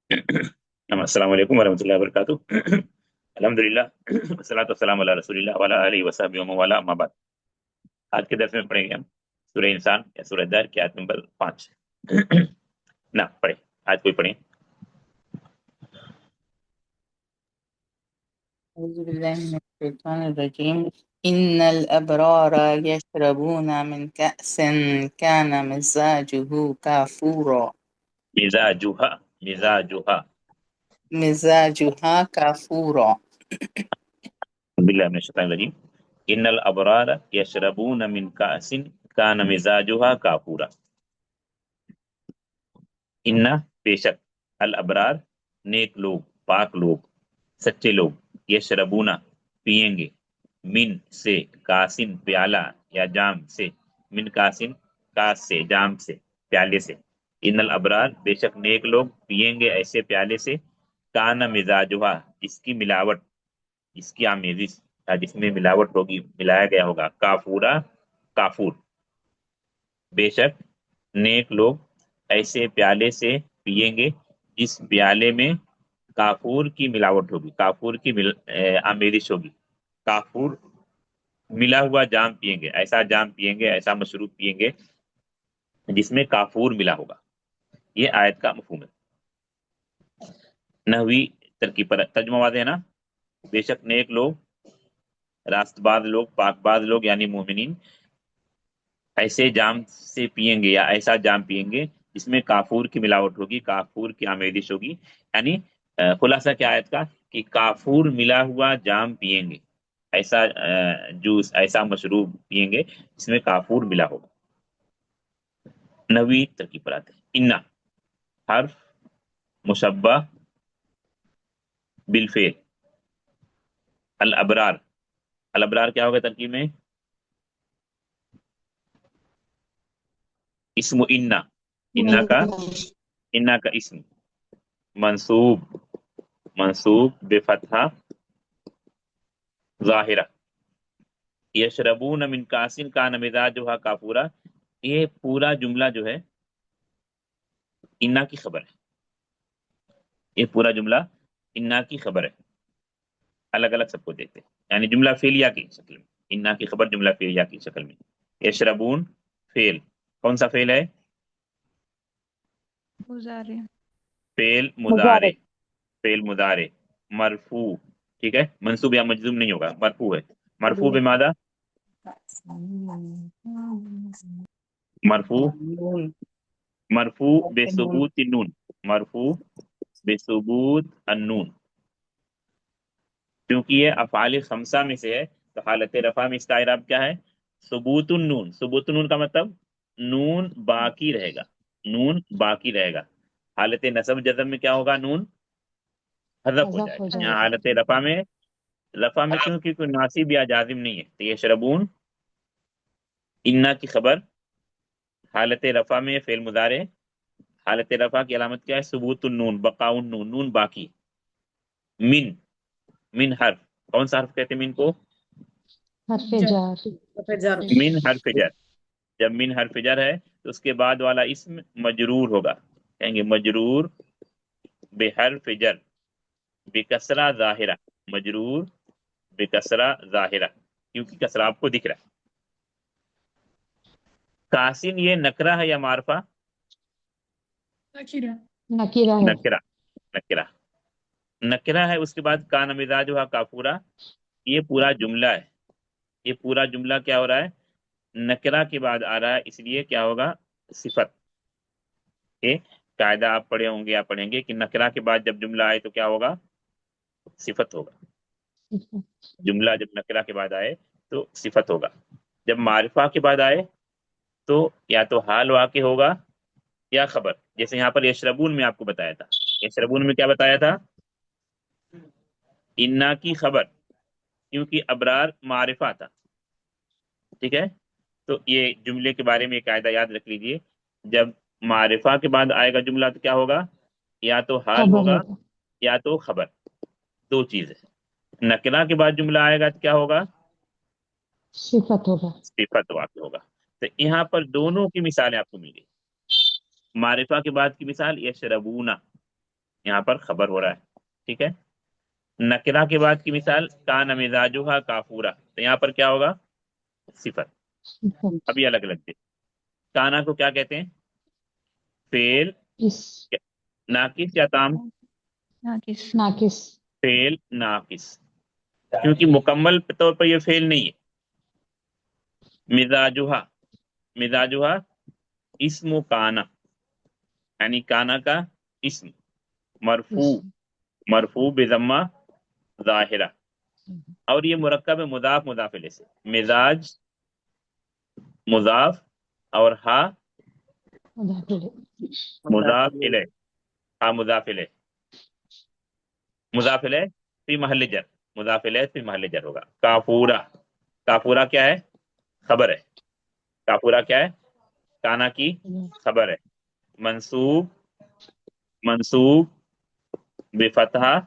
السلام علیکم ورحمۃ اللہ وبرکاتہ۔ الحمدللہ والصلاۃ والسلام علی رسول اللہ وعلی آلہ وصحبہ ومن والاه، اما بعد۔ آج کے درس میں پڑھیں گے ہم سورہ انسان یا سورہ دار کی آیت نمبر 5۔ نہ پڑھیں، آج کوئی پڑھیں۔ أعوذ بالله من الشيطان الرجيم إن الأبرار يشربون من كأس كان مزاجه كافورا مزاجها كافورا باللہ من الشیطان الرجیم۔ ان الابرار یشربون من کأس کان مزاجها کافورا۔ ان بے شک، الابرار نیک لوگ، پاک لوگ، سچے لوگ، یشربونا پیئیں گے، من سے، کاسن پیالہ یا جام سے، من کاسن کاس سے، جام سے، پیالے سے۔ ان الابرار بے شک نیک لوگ پیئیں گے ایسے پیالے سے، کانا مزاجها جس کی ملاوٹ، جس کی آمیزش، جس میں ملاوٹ ہوگی، ملایا گیا ہوگا، کافورا کافور۔ بے شک نیک لوگ ایسے پیالے سے پیئیں گے جس پیالے میں کافور کی ملاوٹ ہوگی، کافور کی آمیزش ہوگی۔ کافور ملا ہوا جام پیئیں گے، ایسا جام پیئیں گے، ایسا مشروب پیئیں گے جس میں کافور ملا ہوگا۔ یہ آیت کا مفہوم ہے۔ نحوی ترکیب پر ترجمہ واضح ہے نا؟ بے شک نیک لوگ، راست باز لوگ، پاک باز لوگ یعنی مومنین ایسے جام سے پیئیں گے یا ایسا جام پیئیں گے جس میں کافور کی ملاوٹ ہوگی، کافور کی آمیزش ہوگی۔ یعنی خلاصہ کیا آیت کا کہ کافور ملا ہوا جام پیئیں گے، ایسا جوس، ایسا مشروب پیئیں گے جس میں کافور ملا ہوگا۔ نوی ترکیب پر آتے ہیں۔ انا حرف مشبہ بالفعل، الابرار، الابرار کیا ہوگا ترکیب میں؟ اسم انا، انا کا اسم منصوب، منصوب بفتحہ ظاہرہ۔ یشربون من کاسن کان مزاجها کافورا، یہ پورا جملہ جو ہے انا کی خبر ہے، یہ پورا جملہ انا کی خبر ہے۔ الگ الگ سب کو دیکھتے ہیں، یعنی جملہ فعلیہ کی شکل میں، انا کی خبر جملہ فعلیہ کی شکل میں۔ یشربون فعل، کون سا فعل ہے؟ مضارع، فعل مضارع، فعل مضارع مرفوع، ٹھیک ہے، منصوب یا مجزوم نہیں ہوگا، مرفوع ہے۔ مرفوع بماذا؟ مرفوع مرفوع بثبوت النون، مرفوع بثبوت النون، کیونکہ یہ افعال خمسہ میں سے ہے تو حالت رفع میں اس کا اعراب کیا ہے؟ ثبوت النون۔ ثبوت النون کا مطلب نون باقی رہے گا، نون باقی رہے گا۔ حالت نصب جزم میں کیا ہوگا؟ نون حذف ہو جائے گا۔ یہاں حالت رفع میں، رفع میں کیونکہ کوئی ناصب یا جازم نہیں ہے تو یہ یشربون انا کی خبر، حالت رفع میں فعل مضارع، حالت رفع کی علامت کیا ہے؟ ثبوت النون، بقاء النون، نون باقی۔ من، من حرف، کون سا حرف کہتے ہیں من کو؟ حرف جر، من حرف جر۔ جب من حرف جر ہے تو اس کے بعد والا اسم مجرور ہوگا، کہیں گے مجرور بحرف جر بکسرہ ظاہرہ، مجرور بکسرہ ظاہرہ، کیونکہ کسرہ آپ کو دکھ رہا ہے۔ کاسن یہ نکرہ ہے یا معرفہ؟ نکرہ، نکرہ، نکرہ، نکرہ ہے۔ اس کے بعد کان مزاجھا کافورا، یہ پورا جملہ ہے، یہ پورا جملہ کیا ہو رہا ہے؟ نکرہ کے بعد آ رہا ہے، اس لیے کیا ہوگا؟ صفت۔ یہ قاعدہ آپ پڑھے ہوں گے یا پڑھیں گے کہ نکرہ کے بعد جب جملہ آئے تو کیا ہوگا؟ صفت ہوگا۔ جملہ جب نکرہ کے بعد آئے تو صفت ہوگا۔ جب معرفہ کے بعد آئے تو یا تو حال واقع ہوگا یا خبر، جیسے یہاں پر یشربون میں آپ کو بتایا تھا، یشربون میں کیا بتایا تھا؟ انا کی خبر، کیونکہ ابرار معرفہ تھا، ٹھیک ہے۔ تو یہ جملے کے بارے میں ایک قاعدہ یاد رکھ لیجئے، جب معرفہ کے بعد آئے گا جملہ تو کیا ہوگا؟ یا تو حال ہوگا یا تو خبر، دو چیزیں۔ نکرہ کے بعد جملہ آئے گا تو کیا ہوگا؟ صفت ہوگا۔ صفت واقع ہوگا۔ تو یہاں پر دونوں کی مثالیں آپ کو مل گئی۔ معرفہ کے بعد کی مثال یشربونا، یہاں پر خبر ہو رہا ہے، ٹھیک ہے. نکرہ کے بعد کی مثال کان مزاجھا کافورا، تو یہاں پر کیا ہوگا؟ صفت. صفت. ابھی الگ الگ دے. کانا کو کیا کہتے ہیں؟ فعل اس. ناقص یا تام؟ ناقص. ناقص. فعل ناقص، کیونکہ مکمل طور پر یہ فعل نہیں ہے. مزاجھا، مزاجھا اسم کانا، یعنی کانا کا اسم، مرفوع، اس. مرفوع بضمہ ظاہرہ، اور یہ مرکب ہے مضاف مضاف الیہ سے. مزاج مضاف اور ہا مضاف الیہ. مضاف الیہ، ہا مضاف الیہ، مضاف الیہ فی محل جر، مضاف الیہ فی محل جر ہوگا. کافورا، کافورا کیا ہے؟ خبر ہے. کافورا کیا ہے؟ کانا کی خبر ہے. منصوب، منصوب بفتحہ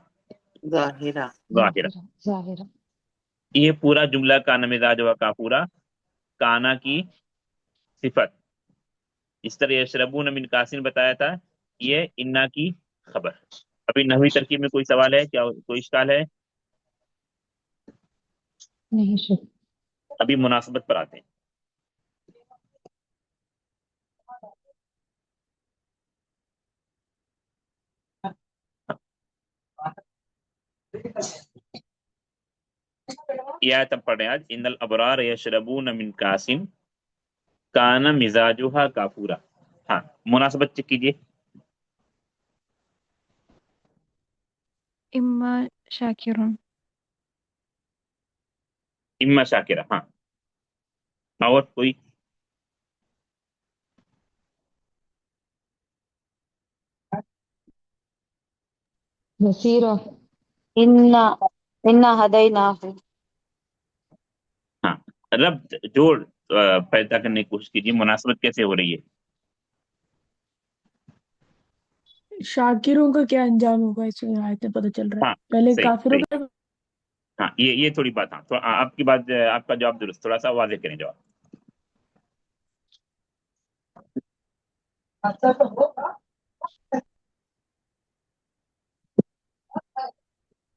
ظاہرہ. ظاہرہ. ظاہرہ. یہ پورا جملہ کانا مزاج ہوا کافورا، کانا کی صفت. اس طرح یشربون من کاسن بتایا تھا، یہ انا کی خبر. ابھی نحوی ترکیب میں کوئی سوال ہے کیا؟ کوئی اشکال ہے؟ نہیں شک. ابھی مناسبت پر آتے ہیں. یہ آیت ہم پڑھ رہے ہیں آج. ان الابرار یشربون من کاسن کان مزاجھا کافورا. ہاں، مناسبت چیک کیجیے. اما شاکرون. اما شاکرہ. ہاں، اور کوئی؟ بصیرہ. انا ہدیناہ. ہاں، ربط جوڑ پیدا کرنے کی کوشش کیجیے. مناسبت کیسے ہو رہی ہے؟ شاکروں کا کیا انجام ہوگا اس میں آیت میں پتہ چل رہا ہاں ہے، پہلے صحیح کافروں صحیح. کا. ہاں، یہ تھوڑی بات. ہاں، تو آپ کی بات، آپ کا جواب درست، تھوڑا سا واضح کریں جواب.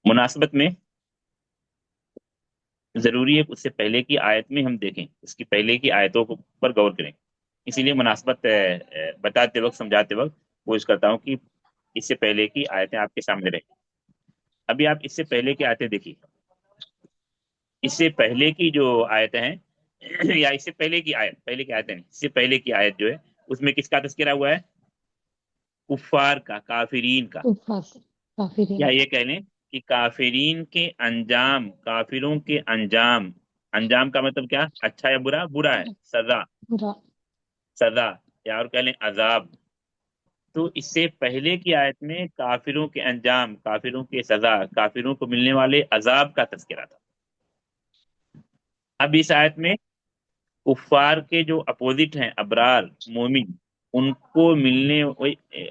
مناسبت میں ضروری ہے اس سے پہلے کی آیت میں ہم دیکھیں، اس کی پہلے کی آیتوں پر غور کریں. اسی لیے مناسبت بتاتے وقت، سمجھاتے وقت کوشش کرتا ہوں کہ اس سے پہلے کی آیتیں آپ کے سامنے رہیں. ابھی آپ اس سے پہلے کی آیتیں دیکھیے. اس سے پہلے کی جو آیتیں ہیں یا اس سے پہلے کی آیت، پہلے کی آیتیں نہیں، اس سے پہلے کی آیت جو ہے اس میں کس کا تذکرہ ہوا ہے؟ کفار کا، کافرین کا. کفار. یا کافرین. یہ کہہ لیں کہ کافرین کے انجام، کافروں کے انجام. انجام کا مطلب کیا؟ اچھا یا برا؟ برا ہے. سزا، برا. سزا، یا اور کہہ لیں عذاب. تو اس سے پہلے کی آیت میں کافروں کے انجام، کافروں کے سزا، کافروں کو ملنے والے عذاب کا تذکرہ تھا. اب اس آیت میں کفار کے جو اپوزٹ ہیں، ابرار، مومن، ان کو ملنے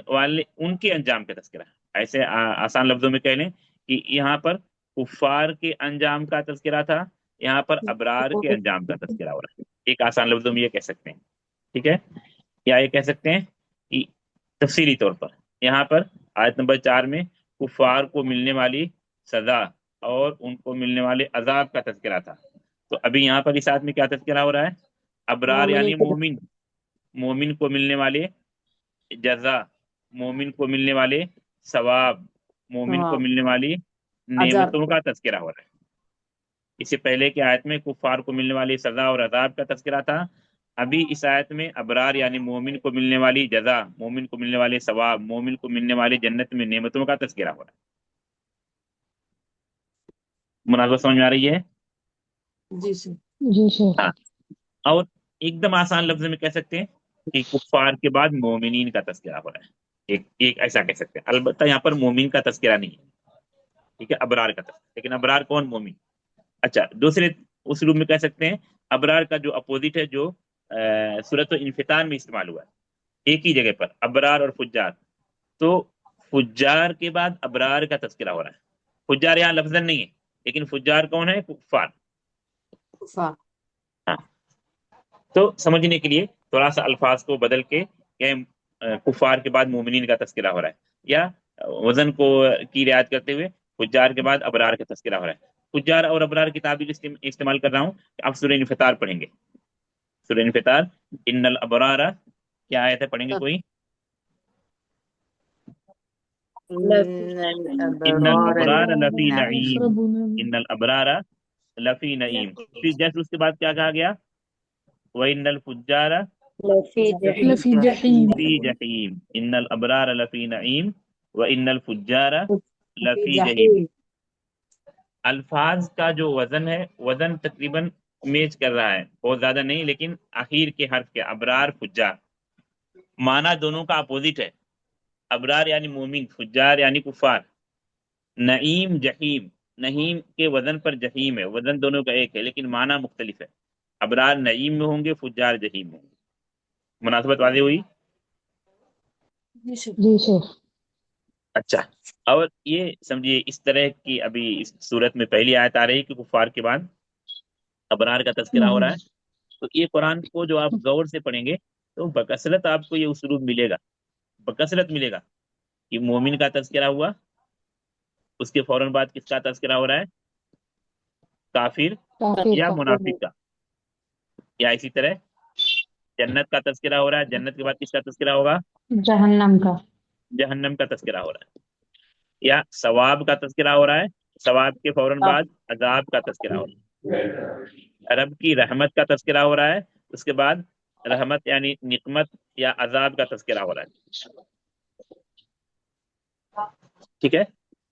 والے ان کے انجام کا تذکرہ ہے. ایسے آسان لفظوں میں کہہ لیں کہ یہاں پر کفار کے انجام کا تذکرہ تھا، یہاں پر ابرار کے انجام کا تذکرہ ہو رہا ہے. ایک آسان لفظوں میں یہ کہہ سکتے ہیں، ٹھیک ہے. یا یہ کہہ سکتے ہیں کہ تفصیلی طور پر یہاں پر آیت نمبر 4 میں کفار کو ملنے والی سزا اور ان کو ملنے والے عذاب کا تذکرہ تھا. تو ابھی یہاں پر اس آیت میں کیا تذکرہ ہو رہا ہے؟ ابرار یعنی مومن، مومن کو ملنے والے جزا، مومن کو ملنے والے ثواب، مومن کو ملنے والی نعمتوں کا تذکرہ ہو رہا ہے. اس سے پہلے کی آیت میں کفار کو ملنے والی سزا اور عذاب کا تذکرہ تھا. ابھی اس آیت میں ابرار یعنی مومن کو ملنے والی جزا، مومن کو ملنے والے ثواب، مومن کو ملنے والی جنت میں نعمتوں کا تذکرہ ہو رہا ہے. مناسبت سمجھ میں آ رہی ہے؟ جی سر. جی شک. ہاں. اور ایک دم آسان لفظ میں کہہ سکتے ہیں کہ کفار کے بعد مومنین کا تذکرہ ہو رہا ہے. ایک ایسا کہہ سکتے ہیں. البتہ یہاں پر مومن کا تذکرہ نہیں ہے، ٹھیک ہے، ابرار کا تذکرہ. لیکن ابرار کون؟ مومن. اچھا، دوسرے اسلوب میں کہہ سکتے ہیں ابرار کا جو اپوزٹ ہے، جو سورۃ الانفطار میں استعمال ہوا ہے ایک ہی جگہ پر، ابرار اور فجار. تو فجار کے بعد ابرار کا تذکرہ ہو رہا ہے. فجار یہاں لفظ نہیں ہے، لیکن فجار کون ہے؟ کفار. ہاں. تو سمجھنے کے لیے تھوڑا سا الفاظ کو بدل کے کہ کفار کے بعد مومنین کا تذکرہ ہو رہا ہے، یا وزن کو کی رعایت کرتے ہوئے فجار کے بعد ابرار کا تذکرہ ہو رہا ہے. فجار اور ابرار کی تعبیر استعمال کر رہا ہوں. آپ سورہ انفطار پڑھیں گے. سورہ انفطار ان الابرار کیا آیت ہے پڑھیں گے کوئی؟ إن ان الأبرار الابرار لفي لفی نعيم نعیم. يشربون ان الابرار لفی نعیم. پھر جیسے اس کے بعد کیا کہا گیا؟ وَإِنَّ الْفُجَّارَ لفي جحيم فی جحیم. ان الابرار لفی نعیم وَإِنَّ الْفُجَّارَ لفی جحیم. الفاظ کا جو وزن ہے، وزن تقریباً میچ کر رہا ہے، بہت زیادہ نہیں، لیکن اخیر کے حرف کے ابرار فجار معنی دونوں کا اپوزٹ ہے. ابرار یعنی مومن، فجار یعنی کفار. نعیم جحیم، نعیم کے وزن پر جحیم ہے، وزن دونوں کا ایک ہے لیکن معنی مختلف ہے. ابرار نعیم میں ہوں گے، فجار جحیم میں ہوں گے. مناسبت واضح ہوئی؟ جی سر جی شیخ. اچھا، اور یہ سمجھیے اس طرح کی ابھی اس صورت میں پہلی آیت آ رہی ہے کہ کفار کے بعد ابرار کا تذکرہ ہو رہا ہے. تو یہ قرآن کو جو آپ غور سے پڑھیں گے تو بکثرت آپ کو یہ اسلوب ملے گا، بکثرت ملے گا کہ مومن کا تذکرہ ہوا، اس کے فوراً بعد کس کا تذکرہ ہو رہا ہے؟ کافر کافر یا کا. منافق کا. یا اسی طرح جنت کا تذکرہ ہو رہا ہے، جنت کے بعد کس کا تذکرہ ہوگا؟ جہنم کا. جہنم کا تذکرہ ہو رہا ہے. یا ثواب کا تذکرہ ہو رہا ہے، ثواب کے فوراً بعد عذاب کا تذکرہ ہو رہا ہے. رب کی رحمت کا تذکرہ ہو رہا ہے، اس کے بعد رحمت یعنی نقمت یا عذاب کا تذکرہ ہو رہا ہے. ٹھیک ہے.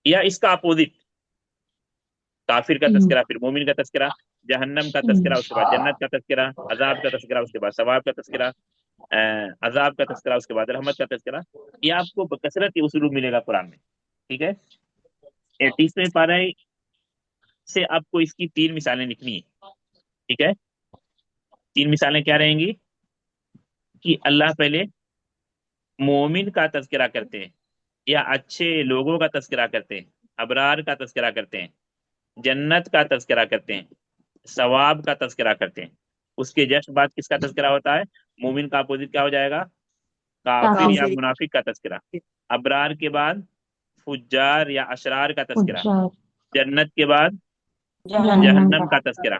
یا اس کا اپوزٹ، کافر کا تذکرہ، پھر مومن کا تذکرہ، جہنم کا تذکرہ، اس کے بعد جنت کا تذکرہ، عذاب کا تذکرہ، اس کے بعد ثواب کا تذکرہ، عذاب کا تذکرہ، اس کے بعد رحمت کا تذکرہ. یہ آپ کو بکثرت یہ اسلوب ملے گا قرآن میں. ٹھیک ہے. 30ویں پارہ سے آپ کو اس کی 3 مثالیں لکھنی ہیں. ٹھیک ہے. 3 مثالیں کیا رہیں گی کہ اللہ پہلے مومن کا تذکرہ کرتے ہیں یا اچھے لوگوں کا تذکرہ کرتے ہیں، ابرار کا تذکرہ کرتے ہیں، جنت کا تذکرہ کرتے ہیں، ثواب کا تذکرہ کرتے ہیں. اس کے جسٹ بعد کس کا تذکرہ ہوتا ہے؟ مومن کا اپوزٹ کیا ہو جائے گا؟ کافر یا منافق کا تذکرہ. ابرار کے بعد فجار یا اشرار کا تذکرہ، فجار. جنت کے بعد جہنم کا تذکرہ،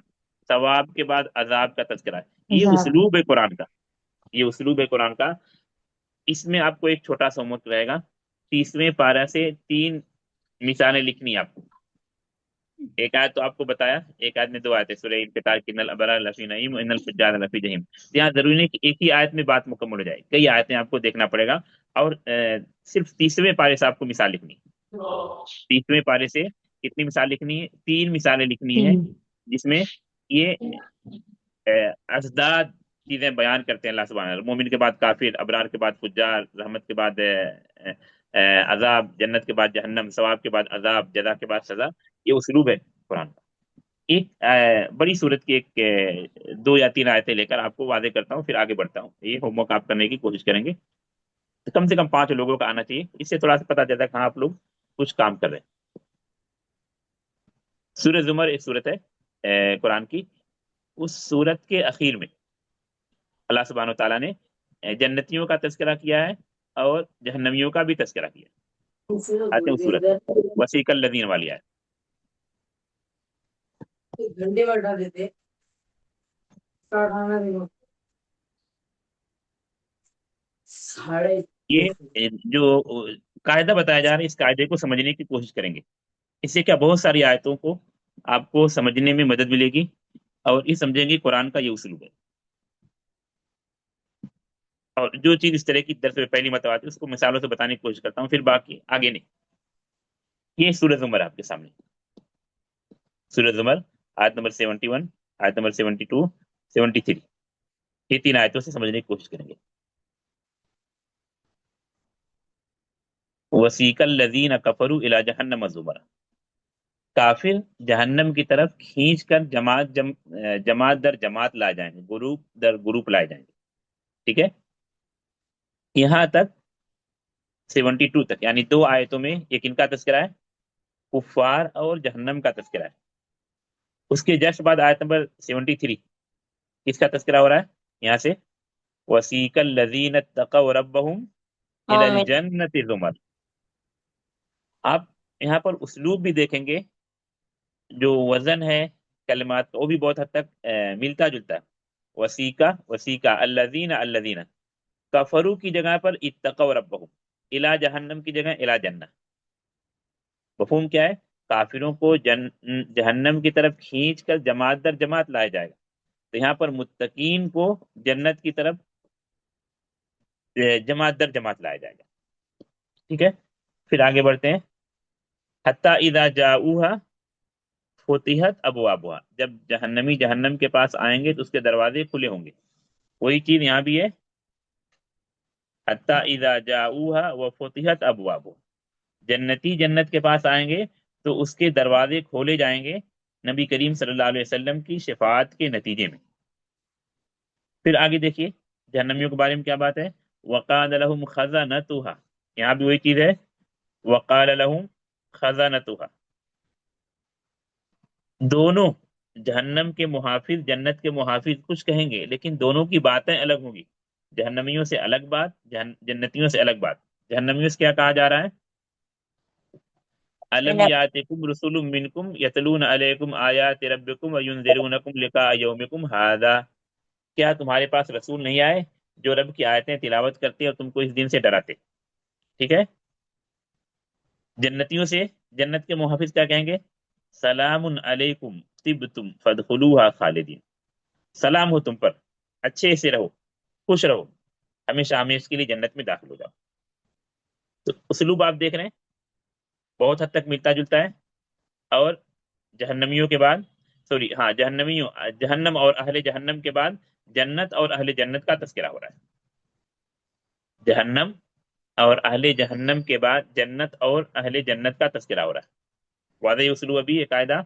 ثواب کے بعد عذاب کا تذکرہ. یہ عذاب. اسلوب ہے قرآن کا، یہ اسلوب ہے قرآن کا. اس میں آپ کو ایک چھوٹا سا ہوم ورک رہے گا. 30ویں پارہ سے 3 مثالیں لکھنی ہے آپ کو. ایک آیت تو آپ کو بتایا، ایک آیت میں 2 آیتیں، سورہ انفطار کی ان الابرار لفی نعیم وان الفجار لفی جحیم. یہاں ضروری نہیں کہ ایک ہی آیت میں بات مکمل ہو جائے، کئی آیتیں آپ کو دیکھنا پڑے گا. اور صرف 30ویں پارے سے آپ کو مثال لکھنی ہے. 30ویں پارے سے کتنی مثال لکھنی ہے؟ 3 مثالیں لکھنی ہے، جس میں یہ ازداد چیزیں بیان کرتے ہیں اللہ سبحانہ وتعالی. مومن کے بعد کافر، ابرار کے بعد فجار، رحمت کے بعد عذاب، جنت کے بعد جہنم، ثواب کے بعد عذاب، جزا کے بعد سزا. یہ اسلوب ہے قرآن کا. ایک بڑی صورت کی ایک 2 یا 3 آیتیں لے کر آپ کو واضح کرتا ہوں، پھر آگے بڑھتا ہوں. یہ ہوم ورک آپ کرنے کی کوشش کریں گے تو کم سے کم 5 لوگوں کا آنا چاہیے. اس سے تھوڑا سا پتہ چلتا ہے کہاں آپ لوگ کچھ کام کر رہے ہیں. سورہ زمر ایک صورت ہے قرآن کی. اس صورت کے اخیر میں اللہ سبحانہ و تعالیٰ نے جنتیوں کا تذکرہ کیا ہے اور جہنمیوں کا بھی تذکرہ کیا ہے. آتے ہیں اس صورت میں وسیق الذین والی آیت. گھنٹے بڑھا دیتے یہ جو قاعدہ بتایا جا رہا ہے، اس قاعدے کو سمجھنے کی کوشش کریں گے. اس سے کیا بہت ساری آیتوں کو آپ کو سمجھنے میں مدد ملے گی اور یہ سمجھیں گے قرآن کا یہ اسلوب ہے. اور جو چیز اس طرح کی درس میں پہلی مرتبہ آتی ہے اس کو مثالوں سے بتانے کی کوشش کرتا ہوں، پھر باقی آگے نہیں. یہ سورہ زمر آپ کے سامنے، سورہ زمر آیت نمبر 71، آیت نمبر 72، 73. یہ 3 آیتوں سے سمجھنے کی کوشش کریں گے. وسیق الذین کفروا الی جہنم زمرا. کافر جہنم کی طرف کھینچ کر جماعت در جماعت لائے جائیں گے، گروپ در گروپ لائے جائیں گے. ٹھیک ہے. یہاں تک 72 تک، یعنی 2 آیتوں میں ایک ان کا تذکرہ ہے، کفار اور جہنم کا تذکرہ ہے. اس کے جسٹ بعد آیت نمبر 73 کس کا تذکرہ ہو رہا ہے؟ یہاں سے وسیق الذین اتقوا ربهم الی الجنۃ زمر. آپ یہاں پر اسلوب بھی دیکھیں گے، جو وزن ہے کلمات کا وہ بھی بہت حد تک ملتا جلتا ہے۔ وسیقہ وسیقہ الذین الذین، کفروا کی جگہ پر اتقوا ربہم، الی جہنم کی جگہ الی جنہ۔ مفہوم کیا ہے؟ کافروں کو جہنم کی طرف کھینچ کر جماعت در جماعت لایا جائے گا، تو یہاں پر متقین کو جنت کی طرف جماعت در جماعت لایا جائے گا۔ ٹھیک ہے، پھر آگے بڑھتے ہیں۔ حتی اذا جاؤہا فتحت ابوابها، جب جہنمی جہنم کے پاس آئیں گے تو اس کے دروازے کھلے ہوں گے۔ وہی چیز یہاں بھی ہے، حتی اذا جاؤہا وفتحت ابوابها، جنتی جنت کے پاس آئیں گے تو اس کے دروازے کھولے جائیں گے نبی کریم صلی اللہ علیہ وسلم کی شفاعت کے نتیجے میں۔ پھر آگے دیکھیے جہنمیوں کے بارے میں کیا بات ہے۔ وقال لهم خزنتها، یہاں بھی وہی چیز ہے، وقال لهم خزنتها، دونوں جہنم کے محافظ جنت کے محافظ کچھ کہیں گے لیکن دونوں کی باتیں الگ ہوں گی، جہنمیوں سے الگ بات، جنتیوں سے الگ بات۔ جہنمیوں سے کیا کہا جا رہا ہے؟ الم یاتکم رسول منکم یتلون علیکم آیات ربکم وینذرونکم لقاء یومکم ھذا، کیا تمہارے پاس رسول نہیں آئے جو رب کی آیتیں تلاوت کرتے اور تم کو اس دن سے ڈراتے؟ ٹھیک ہے، جنتیوں سے جنت کے محافظ کیا کہیں گے؟ سلام علیکم طبتم فادخلوها خالدین، سلام ہو تم پر، اچھے سے رہو، خوش رہو، ہمیشہ ہمیشہ کے لیے جنت میں داخل ہو جاؤ۔ تو اسلوب آپ دیکھ رہے ہیں بہت حد تک ملتا جلتا ہے، اور جہنمیوں کے بعد جہنم اور اہل جہنم کے بعد جنت اور اہل جنت کا تذکرہ ہو رہا ہے، جہنم اور اہل جہنم کے بعد جنت اور اہل جنت کا تذکرہ ہو رہا ہے۔ واضح اسلوب ابھی یہ قاعدہ؟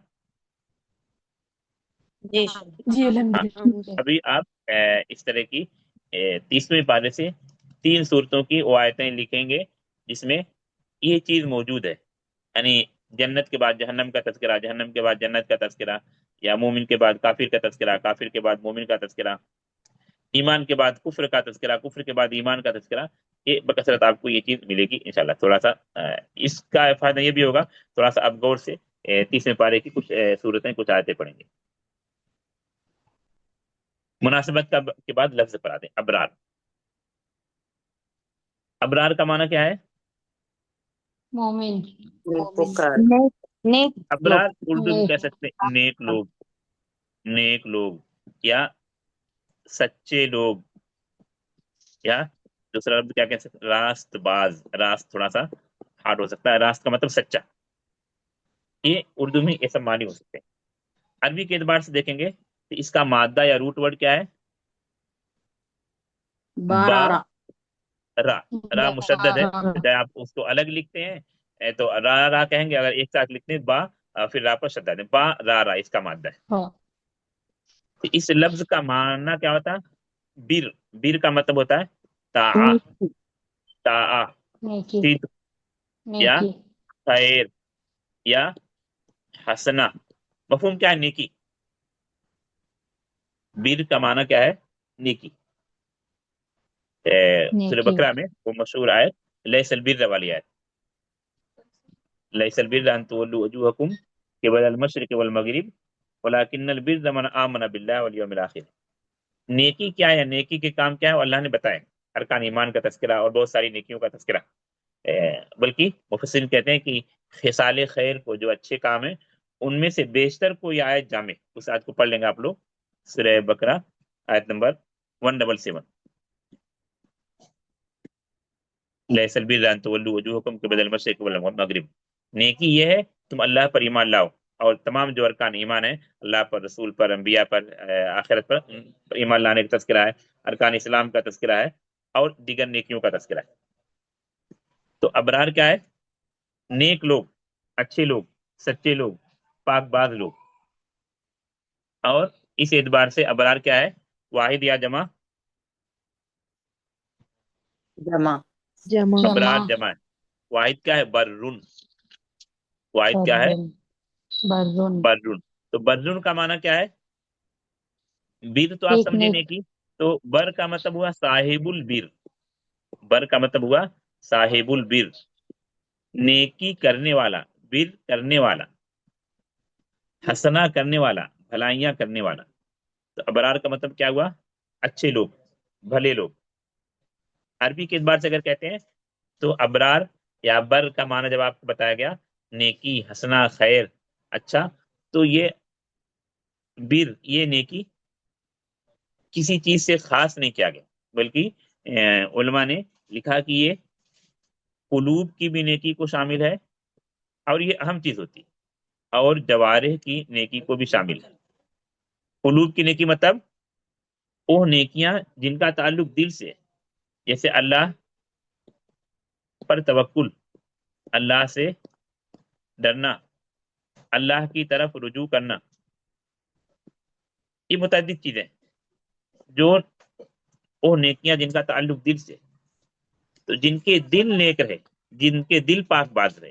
جی جی الحمد للہ۔ ابھی آپ اس طرح کی 30ویں پارے سے 3 صورتوں کی وہ آیتیں لکھیں گے جس میں یہ چیز موجود ہے، یعنی جنت کے بعد جہنم کا تذکرہ، جہنم کے بعد جنت کا تذکرہ، یا مومن کے بعد کافر کا تذکرہ، کافر کے بعد مومن کا تذکرہ، ایمان کے بعد کفر کا تذکرہ، کفر کے بعد ایمان کا تذکرہ۔ یہ بکثرت آپ کو یہ چیز ملے گی انشاءاللہ۔ تھوڑا سا اس کا فائدہ یہ بھی ہوگا، تھوڑا سا آپ غور سے 30ویں پارے کی کچھ صورتیں، کچھ آیتیں پڑھیں گے۔ مناسبت کے بعد لفظ پر آتے ہیں، ابرار۔ ابرار کا معنی کیا ہے؟ مومن، پکار نیک ابرار اردو میں نیک، کہہ سکتے ہیں نیک لوگ، نیک لوگ یا سچے لوگ، یا دوسرا لفظ کیا کہہ سکتے ہیں؟ راست باز۔ راست تھوڑا سا ہارڈ ہو سکتا ہے، راست کا مطلب سچا، یہ اردو میں یہ سب معنی ہو سکتے ہیں۔ عربی کے اعتبار سے دیکھیں گے تو اس کا مادہ یا روٹ ورڈ کیا ہے؟ با بارہ را، را مشدد ہے، تو چاہے آپ اس کو الگ لکھتے ہیں تو را را کہیں گے، اگر ایک ساتھ لکھتے ہیں با پھر را پر شدت ہے، با را را اس کا مادہ ہے۔ ہاں، تو اس لفظ کا معنی کیا ہوتا ہے؟ بیر، بیر کا مطلب ہوتا ہے طاعہ، طاعہ، نیکی، صدق یا نیکی، خیر یا حسنہ۔ مفہوم کیا ہے نیکی؟ بیر کا معنی کیا ہے؟ نیکی۔ سورہ نیکی، بقرہ میں وہ مشہور آیت لیس البر والی آیت، لیس البر ان تولوا وجوہکم قبل المشرق والمغرب ولکن البر من آمن باللہ والیوم الآخر۔ نیکی کیا ہے، نیکی کے کام کیا ہے، وہ اللہ نے بتائے، ارکان ایمان کا تذکرہ اور بہت ساری نیکیوں کا تذکرہ۔ بلکہ مفسرین کہتے ہیں کہ خصال خیر کو، جو اچھے کام ہیں ان میں سے بیشتر کو یہ آیت جامع، اس آیت کو پڑھ لیں گے آپ لوگ، سورہ بقرہ آیت نمبر 177، لیس البر ان تولوا وجوہکم قبل المشرق والمغرب۔ نیکی یہ ہے تم اللہ پر ایمان لاؤ، اور تمام جو ارکان ایمان ہیں، اللہ پر، رسول پر، انبیاء پر، آخرت پر ایمان لانے کا تذکرہ ہے، ارکان اسلام کا تذکرہ ہے، اور دیگر نیکیوں کا تذکرہ ہے۔ تو ابرار کیا ہے؟ نیک لوگ، اچھے لوگ، سچے لوگ، پاک باز لوگ۔ اور اس اعتبار سے ابرار کیا ہے؟ واحد یا جمع؟ جمع جمع ابرار جمع ہے۔ واحد کیا ہے؟ برن۔ واحد کیا ہے؟ برون، برن۔ تو برن کا معنی کیا ہے؟ بیر تو آپ ایک سمجھے نیک، نیکی، تو بر کا مطلب ہوا صاحب البر، بر کا مطلب ہوا صاحب البر، نیکی کرنے والا، بر کرنے والا، حسنا کرنے والا، بھلائیاں کرنے والا. تو ابرار کا مطلب کیا ہوا؟ اچھے لوگ، بھلے لوگ. عربی کے اعتبار سے اگر کہتے ہیں تو ابرار یا بر کا معنی جب آپ کو بتایا گیا نیکی، حسنا، خیر، اچھا، تو یہ بر، یہ نیکی کسی چیز سے خاص نہیں کیا گیا، بلکہ علماء نے لکھا کہ یہ قلوب کی بھی نیکی کو شامل ہے، اور یہ اہم چیز ہوتی ہے، اور جوارح کی نیکی کو بھی شامل ہے. قلوب کی نیکی مطلب وہ نیکیاں جن کا تعلق دل سے ہے، جیسے اللہ پر توکل، اللہ سے ڈرنا، اللہ کی طرف رجوع کرنا. یہ متعدد چیزیں جو وہ نیکیاں جن کا تعلق دل سے، تو جن کے دل نیک رہے، جن کے دل پاک باز رہے،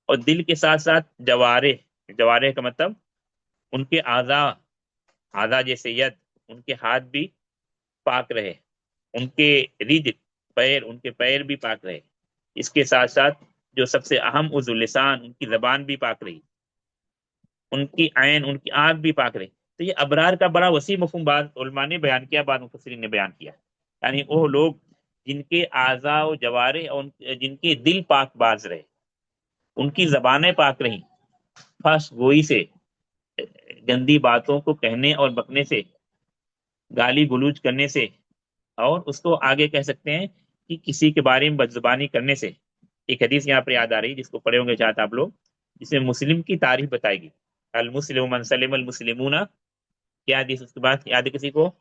اور دل کے ساتھ ساتھ جوارح، جوارح کا مطلب ان کے اعضاء جیسے ید، ان کے ہاتھ بھی پاک رہے، ان کے رجل پیر، ان کے پیر بھی پاک رہے. اس کے ساتھ ساتھ جو سب سے اہم عضو لسان، ان کی زبان بھی پاک رہی، ان کی عین، ان کی آنکھ بھی پاک رہی. تو یہ ابرار کا بڑا وسیع مفہوم بعض علماء نے بیان کیا، بعض مفسرین نے بیان کیا. یعنی وہ لوگ جن کے اعضاء و جوارح اور جن کے دل پاک باز رہے، ان کی زبانیں پاک رہیں فحش گوئی سے، گندی باتوں کو کہنے اور بکنے سے، گالی گلوچ کرنے سے، اور اس کو آگے کہہ سکتے ہیں کہ کسی کے بارے میں بدزبانی کرنے سے. ایک حدیث یہاں پر یاد آ رہی جس کو پڑھے ہوں گے چاہتے آپ لوگ، جس میں مسلم کی تعریف بتائے گی. المسلم من سلم المسلمون، کیا حدیث اس کے بعد یاد ہے کسی کو؟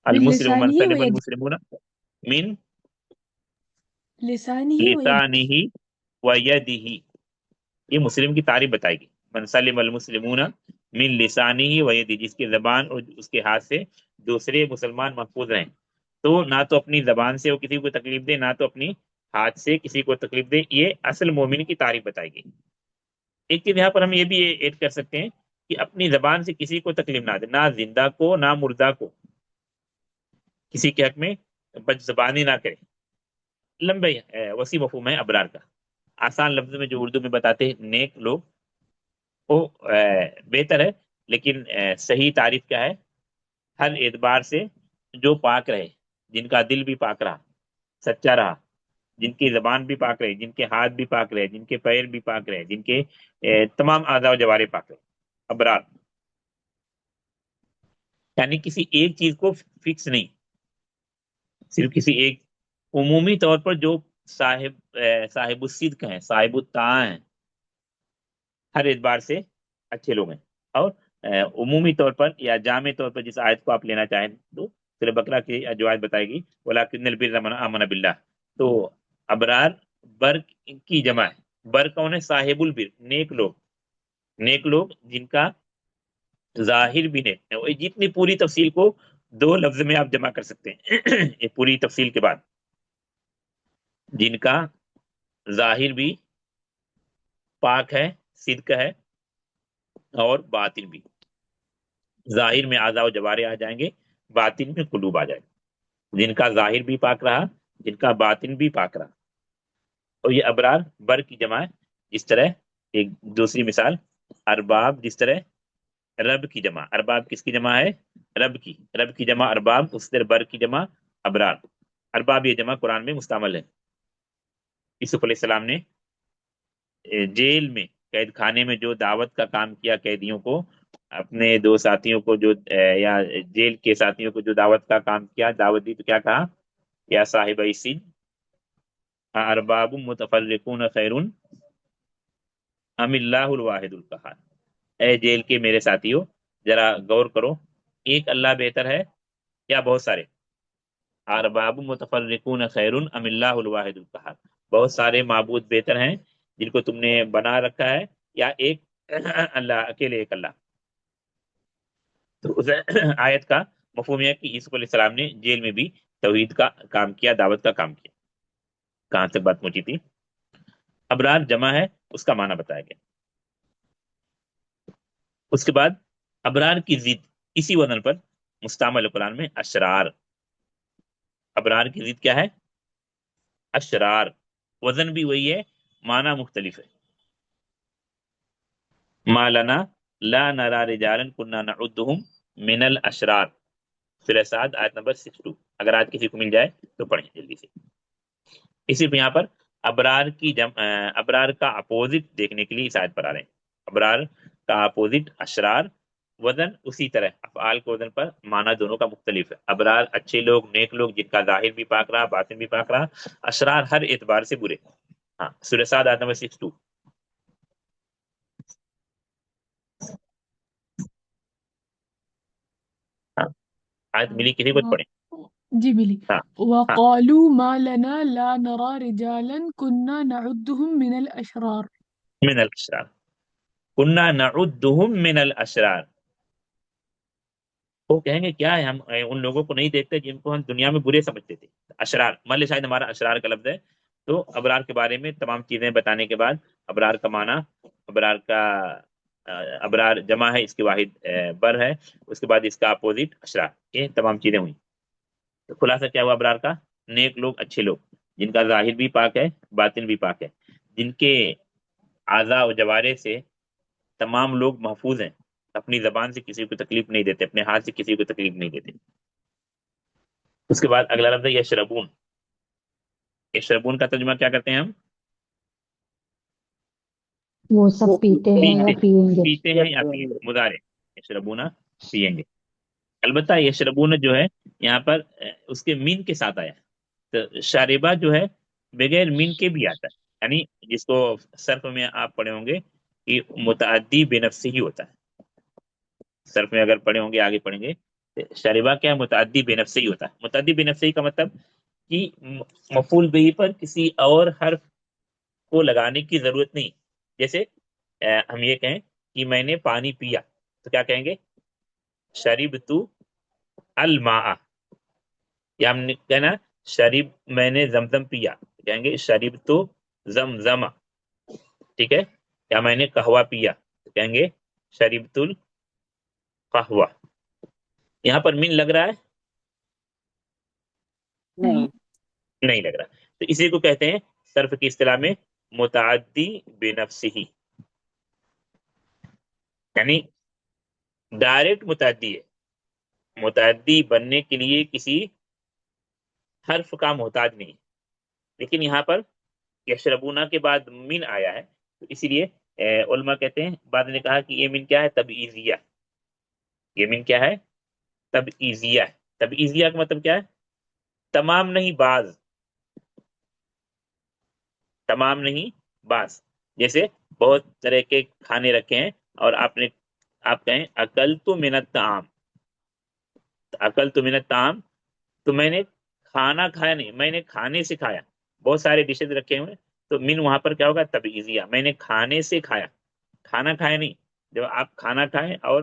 المسلم من لسانه سلم ويده. المسلمون من لسانه ويده. لسانه ویدہ. یہ مسلم کی تعریف بتائے گی. من سلم المسلمون من لسانہ ویدہ، جس کی زبان اور اس کے ہاتھ سے دوسرے مسلمان محفوظ رہیں. تو نہ تو اپنی زبان سے وہ کسی کو تکلیف دے، نہ تو اپنی ہاتھ سے کسی کو تکلیف دے. یہ اصل مومن کی تعریف بتائے گی. ایک چیز یہاں پر ہم یہ بھی ایڈ کر سکتے ہیں کہ اپنی زبان سے کسی کو تکلیف نہ دے، نہ زندہ کو نہ مردہ کو کسی کے حق میں بد زبانی نہ کرے. لمبے وسیع مفہوم ہے ابرار کا. آسان لفظ میں جو اردو میں بتاتے ہیں نیک لوگ، وہ بہتر ہے، لیکن صحیح تعریف کیا ہے؟ ہر اعتبار سے جو پاک رہے، جن کا دل بھی پاک رہا، سچا رہا، جن کی زبان بھی پاک رہے، جن کے ہاتھ بھی پاک رہے، جن کے پیر بھی پاک رہے، جن کے تمام اعضاء و جوارح پاک رہے. ابرار یعنی کسی ایک چیز کو فکس نہیں، صرف کسی ایک، عمومی طور پر جو صاحب الصدق ہیں، صاحب الطاعہ ہیں، ہر اعتبار سے اچھے لوگ ہیں. اور عمومی طور پر یا جامع طور پر جس آیت کو آپ لینا چاہیں تو سورہ بقرہ کی جو آیت بتائے گی وَلَٰكِنَّ الْبِرَّ مَنْ آمَنَ بِاللَّهِ. تو ابرار بر کی جمع ہے. بر کون ہے؟ صاحب البر، نیک لوگ، نیک لوگ جن کا ظاہر بھی نیک ہے. جتنی پوری تفصیل کو 2 لفظ میں آپ جمع کر سکتے ہیں یہ پوری تفصیل کے بعد، جن کا ظاہر بھی پاک ہے، صدق ہے، اور باطن بھی. ظاہر میں اعضاء و جوارح آ جائیں گے، باطن میں قلوب آ جائے گا. جن کا ظاہر بھی پاک رہا، جن کا باطن بھی پاک رہا. اور یہ ابرار بر کی جمع ہے. جس طرح ایک دوسری مثال، ارباب، جس طرح رب کی جمع. ارباب کس کی جمع ہے؟ رب کی. رب کی جمع ارباب، اس طرح بر کی جمع ابرار. ارباب یہ جمع قرآن میں مستعمل ہے. یوسف علیہ السلام نے جیل میں، قید خانے میں جو دعوت کا کام کیا قیدیوں کو، اپنے 2 ساتھیوں کو جو یا جیل کے ساتھیوں کو جو دعوت کا کام کیا، دعوت دی، تو کیا کہا؟ یا صاحب السجن ارباب متفرقون خیر ام اللہ الواحد القہار. اے جیل کے میرے ساتھیوں، ذرا غور کرو، ایک اللہ بہتر ہے یا بہت سارے؟ ارباب متفرقون خیر ام اللہ الواحد القہار. بہت سارے معبود بہتر ہیں جن کو تم نے بنا رکھا ہے، یا ایک اللہ، اکیلے ایک اللہ. تو اس آیت کا مفہوم یہ ہے کہ یوسف علیہ السلام نے جیل میں بھی توحید کا کام کیا، دعوت کا کام کیا. کہاں تک بات پہنچی تھی؟ ابرار جمع ہے، اس کا معنی بتایا گیا. اس کے بعد ابرار کی ضد اسی وزن پر مستعمل قرآن میں اشرار. ابرار کی ضد کیا ہے؟ اشرار. وزن بھی وہی ہے، معنی مختلف ہے. ما لنا لا نرى رجالا كنا نعدهم من الاشرار، سورہ سعد آیت نمبر 62. اگر آج کسی کو مل جائے تو پڑھیں جلدی سے. اسی پہ یہاں پر ابرار کی ابرار کا اپوزٹ دیکھنے کے لیے اس آیت پر آ رہے ہیں. ابرار کا اپوزٹ اشرار، وزن اسی طرح افعال کے وزن پر معنی دونوں کا مختلف ہے. ابرار اچھے لوگ، نیک لوگ، جن کا ظاہر بھی پاک رہا باطن بھی پاک رہا. اشرار ہر اعتبار سے برے. ہاں سورہ سعد آیت نمبر 62. ہاں آیت ملی کسی کو پڑھیں. جی ملی. ہاں وقالوا ما لنا لا نرى رجالا كنا نعدهم من الأشرار. من الاشرار كنا نعدهم من الاشرار. وہ کہیں گے کیا ہے، ہم ان لوگوں کو نہیں دیکھتے جن کو ہم دنیا میں برے سمجھتے تھے. اشرار مان لے شاید ہمارا اشرار کا لفظ ہے، تو ابرار کے بارے میں تمام چیزیں بتانے کے بعد ابرار کا معنی، ابرار کا ابرار جمع ہے، اس کی واحد بر ہے، اس کے بعد اس کا اپوزٹ اشرار، یہ تمام چیزیں ہوئی. تو خلاصہ کیا ہوا ابرار کا؟ نیک لوگ، اچھے لوگ، جن کا ظاہر بھی پاک ہے باطن بھی پاک ہے، جن کے اعضاء و جوارے سے تمام لوگ محفوظ ہیں، اپنی زبان سے کسی کو تکلیف نہیں دیتے، اپنے ہاتھ سے کسی کو تکلیف نہیں دیتے. اس کے بعد اگلا لفظ ہے یشربون. یشربون کا ترجمہ کیا کرتے ہیں ہم؟ وہ سب پیتے ہیں یا پیئیں گے. پیتے ہیں یا پیئیں گے. مضارع یشربون پیئیں گے. البتہ یشربون جو ہے یہاں پر اس کے مین کے ساتھ آیا ہے. تو شاربہ جو ہے بغیر مین کے بھی آتا ہے، یعنی جس کو صرف میں آپ پڑھے ہوں گے کہ متعدی بے نفس ہی ہوتا ہے. صرف میں اگر پڑھے ہوں گے، آگے پڑھیں گے، شاربہ کیا ہے؟ متعدی بے نفس ہی ہوتا ہے. متعدی بے نفس ہی کا مطلب کہ مفعول بہ پر کسی اور حرف کو لگانے کی ضرورت نہیں. جیسے ہم یہ کہیں کہ میں نے پانی پیا، تو کیا کہیں گے؟ شربت الماء. یا ہم نے کہنا میں نے زمزم پیا، تو کہیں گے شربت زمزم. ٹھیک ہے. یا میں نے قہوہ پیا، تو کہیں گے شربت القہوہ. یہاں پر من لگ رہا ہے؟ نہیں لگ رہا. تو اسی کو کہتے ہیں صرف کی اصطلاح میں متعدی بے نفسہ، یعنی ڈائریکٹ متعدی ہے. متعدی بننے کے لیے کسی حرف کا محتاج نہیں. لیکن یہاں پر یشربونا کے بعد من آیا ہے، تو اسی لیے علماء کہتے ہیں، بعد نے کہا کہ یہ من کیا ہے؟ تبعیضیہ. یہ من کیا ہے؟ تبعیضیہ. تبعیضیہ کا مطلب کیا ہے؟ تمام نہیں بعض، تمام نہیں بعض. جیسے بہت طرح کے کھانے رکھے ہیں اور آپ کہیں اکلت من الطعام، اکلت من الطعام، تو میں نے کھانا کھایا نہیں، میں نے کھانے سے کھایا. بہت سارے ڈشز رکھے ہوئے، تو من وہاں پر کیا ہوگا؟ تبعیضیہ. میں نے کھانے سے کھایا، کھانا کھایا نہیں. جب آپ کھانا کھائیں اور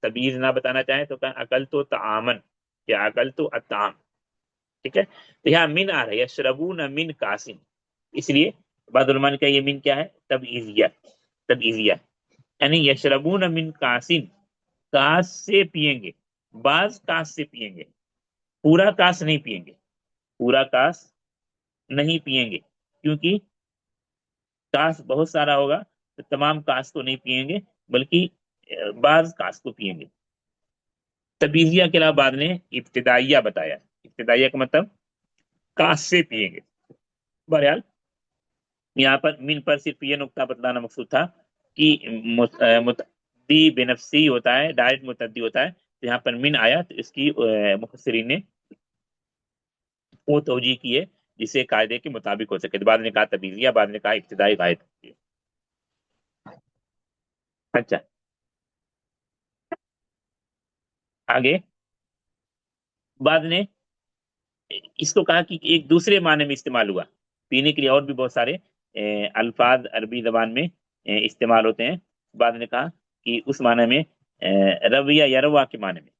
تبعیض نہ بتانا چاہیں تو کہیں اکلت طعامن یا اکلت الطعام. ٹھیک ہے. تو یہاں من آ رہا ہے یشربون من کاسن. اس لیے بعض علماء نے کہا یہ من کیا ہے؟ تبعیضیہ. تبعیضیہ یعنی یشربون من کاسن، کاس سے پیئیں گے. بعض کاس سے پیئیں گے، پورا کاس نہیں پیئیں گے. پورا کاس نہیں پیئیں گے، کیونکہ کاس بہت سارا ہوگا تو تمام کاس کو نہیں پیئیں گے، بلکہ بعض کاس کو پیئیں گے. تبعیضیہ کے علاوہ بعد نے ابتدائیہ بتایا. ابتدائیہ کا مطلب کاس سے پیئیں گے. بہرحال یہاں پر من پر صرف یہ نقطہ بتلانا مقصود تھا کہ متعدی بے نفسی ہوتا ہے، ڈائریکٹ متعدی ہوتا ہے. تو یہاں پر من آیا تو اس کی مفسرین نے وہ توجیہ کی ہے جسے قاعدے کے مطابق ہو سکے. بعد نے کہا تبعیضیہ، بعد نے کہا ابتدائی قاعدہ. اچھا آگے بعد نے اس کو کہا کہ ایک دوسرے معنی میں استعمال ہوا. پینے کے لیے اور بھی بہت سارے الفاظ عربی زبان میں استعمال ہوتے ہیں. بعد نے کہا کہ اس معنی میں رویہ یا روا کے معنی میں،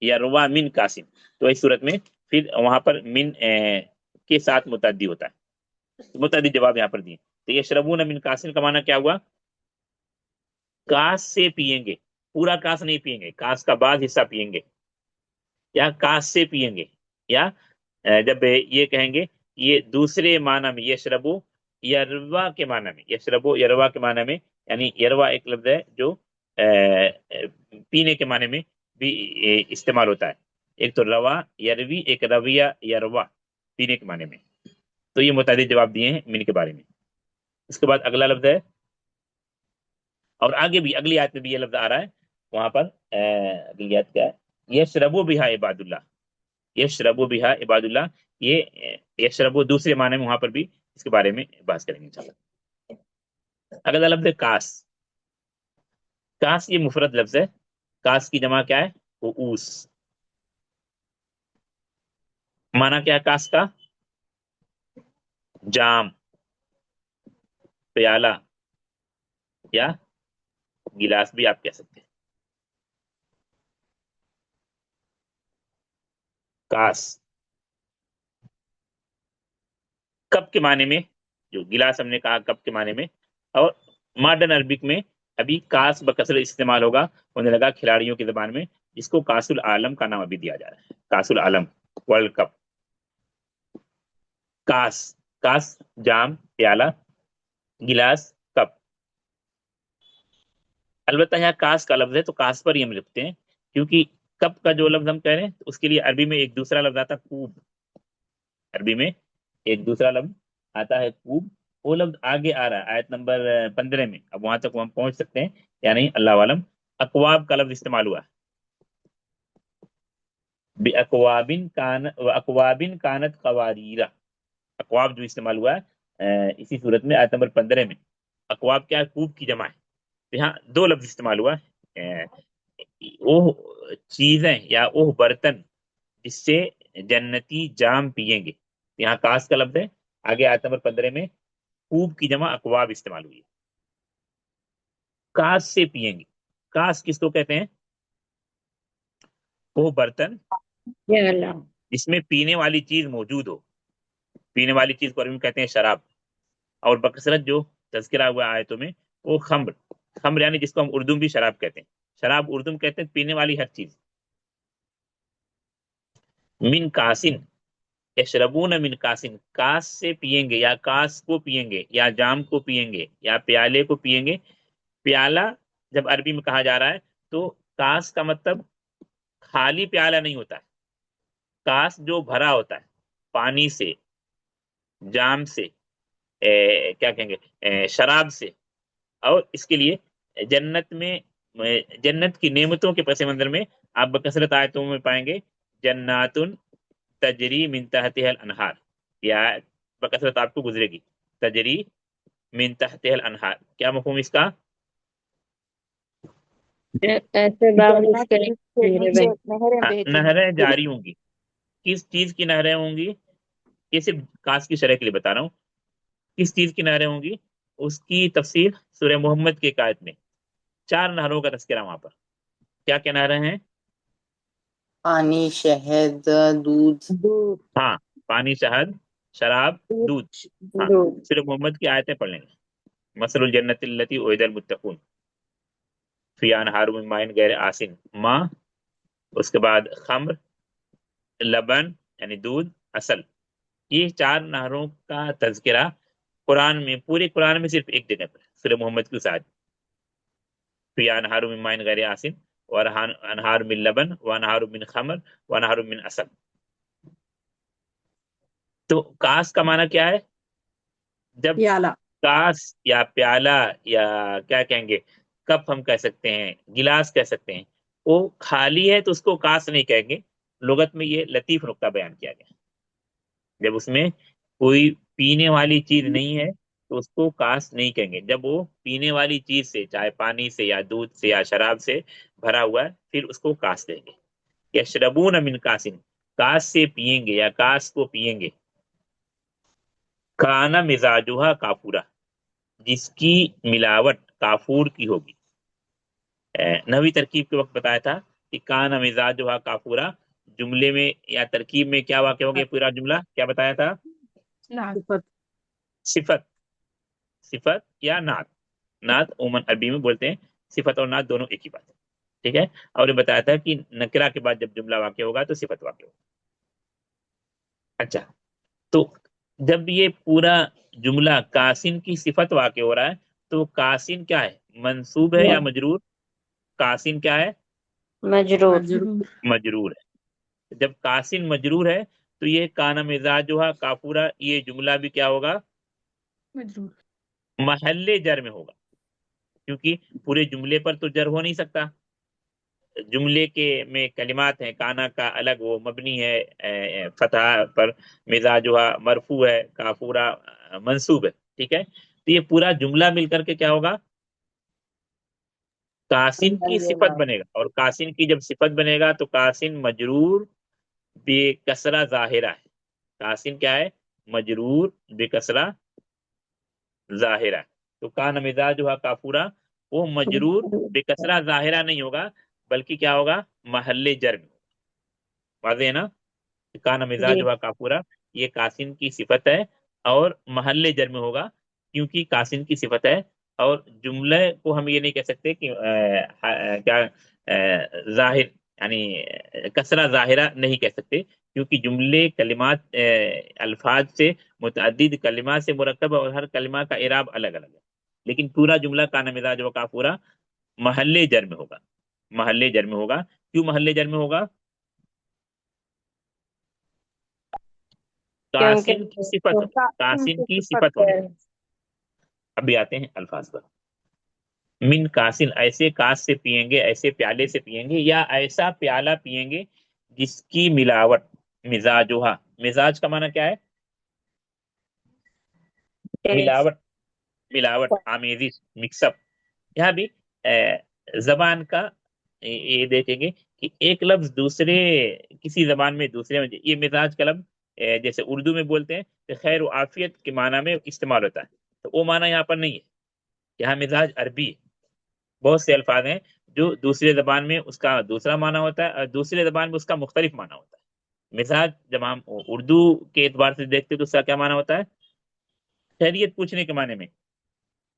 یا روا من قاسم، تو اس صورت میں پھر وہاں پر من کے ساتھ متعدی ہوتا ہے. متعدی جواب یہاں پر دیے. تو یشربون من قاسم کا معنی کیا ہوا؟ کاس سے پیئیں گے. پورا کاس نہیں پیئیں گے، کاس کا بعض حصہ پیئیں گے، یا کاس سے پیئیں گے. یا جب یہ کہیں گے یہ دوسرے معنی میں یشربو یروا کے معنی میں، یشربو یروا کے معنی میں، یعنی یروا ایک لفظ ہے جو پینے کے معنی میں بھی استعمال ہوتا ہے. ایک تو روا یروی، ایک رویہ یروا پینے کے معنی میں. تو یہ متعدد جواب دیے ہیں من کے بارے میں. اس کے بعد اگلا لفظ ہے، اور آگے بھی اگلی آیت میں بھی یہ لفظ آ رہا ہے وہاں پر. اگلی آیت کیا ہے؟ یشربو بہا عباد اللہ، یشربو بہا عباد اللہ. یہ یشربو دوسرے معنی میں وہاں پر بھی اس کے بارے میں بحث کریں گے انشاءاللہ. اگلا لفظ ہے کاس. کاس یہ مفرد لفظ ہے. کاس کی جمع کیا ہے؟ کؤوس. معنی کیا ہے کاس کا؟ جام، پیالہ یا گلاس بھی آپ کہہ سکتے ہیں. کاس کپ کے معنی میں، جو گلاس ہم نے کہا کپ کے معنی میں. اور ماڈرن عربک میں ابھی کاس بکثرت استعمال ہوگا ہونے لگا کھلاڑیوں کی زبان میں، جس کو کاس العالم کا نام ابھی دیا جا رہا ہے. کاس العالم، ورلڈ کپ. کاس، کاس جام، پیالہ، گلاس، کپ. البتہ یہاں کاس کا لفظ ہے تو کاس پر ہی ہم لکھتے ہیں، کیونکہ کپ کا جو لفظ ہم کہہ رہے ہیں اس کے لیے عربی میں ایک دوسرا لفظ آتا ہے کوب. عربی میں ایک دوسرا لفظ آتا ہے کوب. وہ لفظ آگے آ رہا ہے آیت نمبر 15 میں. اب وہاں تک ہم پہنچ سکتے ہیں یا نہیں اللہ عالم. اکواب کا لفظ استعمال ہوا ہے. بِأَكْوَابٍ وَأَكْوَابٍ كَانَتْ قَوَارِيرَ. اکواب جو استعمال ہوا ہے اسی صورت میں آیت نمبر 15 میں. اکواب کیا ہے؟ کوب کی جمع ہے. یہاں دو لفظ استعمال ہوا ہے. وہ چیزیں یا وہ برتن جس سے جنتی جام پیئیں گے. یہاں کاس کا لفظ ہے، آگے آیت نمبر 15 میں کوب کی جمع اکواب استعمال ہوئی ہے. کاس سے پیئیں گے. کاس کس کو کہتے ہیں؟ وہ برتن یا اللہ. جس میں پینے والی چیز موجود ہو. پینے والی چیز کو عربی میں کہتے ہیں شراب. اور بکثرت جو تذکرہ ہوا آیتوں میں وہ خمر. خمر یعنی جس کو ہم اردو میں بھی شراب کہتے ہیں. شراب اردو میں کہتے ہیں پینے والی ہر چیز. من کاسن، یشربون من کاسن، کاس سے پیئیں گے یا کاس کو پیئیں گے یا جام کو پیئیں گے یا پیالے کو پیئیں گے. پیالہ جب عربی میں کہا جا رہا ہے تو کاس کا مطلب خالی پیالہ نہیں ہوتا ہے. کاس جو بھرا ہوتا ہے پانی سے، جام سے، کیا کہیں گے، شراب سے. اور اس کے لیے جنت میں، جنت کی نعمتوں کے پس منظر میں آپ بکثرت آیتوں میں پائیں گے جنات تجری من تحتها الانہار. یہ بکثرت آپ کو گزرے گی، تجری من تحتها الانہار. کیا مفہوم اس کا؟ ایسے باغ جس کے نیچے نہریں ہاں، بہتی نہریں جاری ہوں گی. کس چیز کی نہریں ہوں گی؟ یہ صرف کاس کی شرح کے لیے بتا رہا ہوں. کس چیز کی نہریں ہوں گی اس کی تفسیر سورہ محمد کی ایک آیت میں 4 نہروں کا تذکرہ وہاں پر. کیا کیا نہریں ہیں؟ پانی، شہد، دودھ. دودھ، ہاں، پانی، شہد، شراب، دودھ. ہاں، دودھ. سورہ محمد کی آیتیں پڑھ لیں گے. مثل الجنت التی اعد المتقون فیہا انہار من ماء غیر آسن. ماء، اس کے بعد خمر، لبن یعنی دودھ، عسل. یہ 4 نہروں کا تذکرہ قرآن میں، پورے قرآن میں صرف ایک جگہ پر سورہ محمد کی ساتھ. فیہا انہار من ماء غیر آسن وانہار من لبن وانہار من خمر وانہار من عسل. تو کاس کا معنی کیا ہے؟ جب پیالہ. کاس یا پیالہ یا کیا کہیں گے، کپ ہم کہہ سکتے ہیں، گلاس کہہ سکتے ہیں، وہ خالی ہے تو اس کو کاس نہیں کہیں گے. لغت میں یہ لطیف نقطہ بیان کیا گیا. جب اس میں کوئی پینے والی چیز نہیں ہے تو اس کو کاس نہیں کہیں گے. جب وہ پینے والی چیز سے، چاہے پانی سے یا دودھ سے یا شراب سے بھرا ہوا ہے، پھر اس کو کاس کہیں گے. یشربون من کاسن، کاس سے پیئیں گے یا کاس کو پیئیں گے. کانا مزاجوہا کافورا، جس کی ملاوٹ کافور کی ہوگی. نوی ترکیب کے وقت بتایا تھا کہ کانا مزاجوہا کافورا. جملے میں یا ترکیب میں کیا واقع ہو گیا پورا جملہ؟ کیا بتایا تھا؟ صفت، صفت یا نعت. نعت عموماً عربی میں بولتے ہیں صفت اور نعت دونوں ایک ہی بات ہے. ٹھیک ہے. اور یہ بتایا تھا کہ نکرہ کے بعد جب جملہ واقع ہوگا تو صفت واقع ہوگا. اچھا، تو جب یہ پورا جملہ کاسن کی صفت واقع ہو رہا ہے تو کاسن کیا ہے؟ منصوب ہے یا مجرور؟ کاسن کیا ہے؟ مجرور مجرور ہے۔ جب کاسن مجرور ہے تو یہ کانا مزاجھا کافورا، یہ جملہ بھی کیا ہوگا؟ مجرور۔ محل جر میں ہوگا، کیونکہ پورے جملے پر تو جر ہو نہیں سکتا۔ جملے کے میں کلمات ہیں، کانا کا الگ وہ مبنی ہے فتح پر، مزاجھا مرفوع ہے، کافورا منصوب ہے، ٹھیک ہے؟ تو یہ پورا جملہ مل کر کے کیا ہوگا؟ کاسن کی صفت بنے گا، اور کاسن کی جب صفت بنے گا تو کاسن مجرور بے کسرہ ظاہرہ ہے۔ کاسن کیا ہے؟ مجرور بے کسرہ ظاہرہ۔ تو کان مزاجھا کافورا، وہ مجرور بے کسرہ ظاہرہ نہیں ہوگا، بلکہ کیا ہوگا؟ محل جر میں۔ واضح ہے نا؟ کان مزاجھا کافورا یہ کاسن کی صفت ہے اور محل جر میں ہوگا، کیونکہ کاسن کی صفت ہے، اور جملے کو ہم یہ نہیں کہہ سکتے کہ کیا ظاہر، یعنی کسرہ ظاہرہ نہیں کہہ سکتے، کیونکہ جملے کلمات الفاظ سے متعدد کلمات سے مرکب ہے، اور ہر کلمہ کا اعراب الگ الگ ہے، لیکن پورا جملہ کان مزاج و کافورا محل جر میں ہوگا۔ محل جر میں ہوگا، کیوں محل جر میں ہوگا؟ کاسن کی صفت، کاسن کی صفت ہونے۔ ابھی آتے ہیں الفاظ پر۔ من کاسن، ایسے کاس سے پیئیں گے، ایسے پیالے سے پیئیں گے، یا ایسا پیالہ پیئیں گے جس کی ملاوٹ، مزاجھا، مزاج کا معنی کیا ہے؟ ملاوٹ، ملاوٹ، آمیزش، مکس اپ۔ یہاں بھی زبان کا یہ دیکھیں گے کہ ایک لفظ دوسرے کسی زبان میں دوسرے میں، یہ مزاج کا لفظ جیسے اردو میں بولتے ہیں کہ خیر و عافیت کے معنی میں استعمال ہوتا ہے، تو وہ معنی یہاں پر نہیں ہے۔ یہاں مزاج عربی ہے، بہت سے الفاظ ہیں جو دوسرے زبان میں اس کا دوسرا معنی ہوتا ہے، اور دوسرے زبان میں اس کا مختلف معنی ہوتا ہے۔ مزاج جب ہم اردو کے اعتبار سے دیکھتے ہیں تو اس کا کیا معنی ہوتا ہے؟ خیریت پوچھنے کے معنی میں،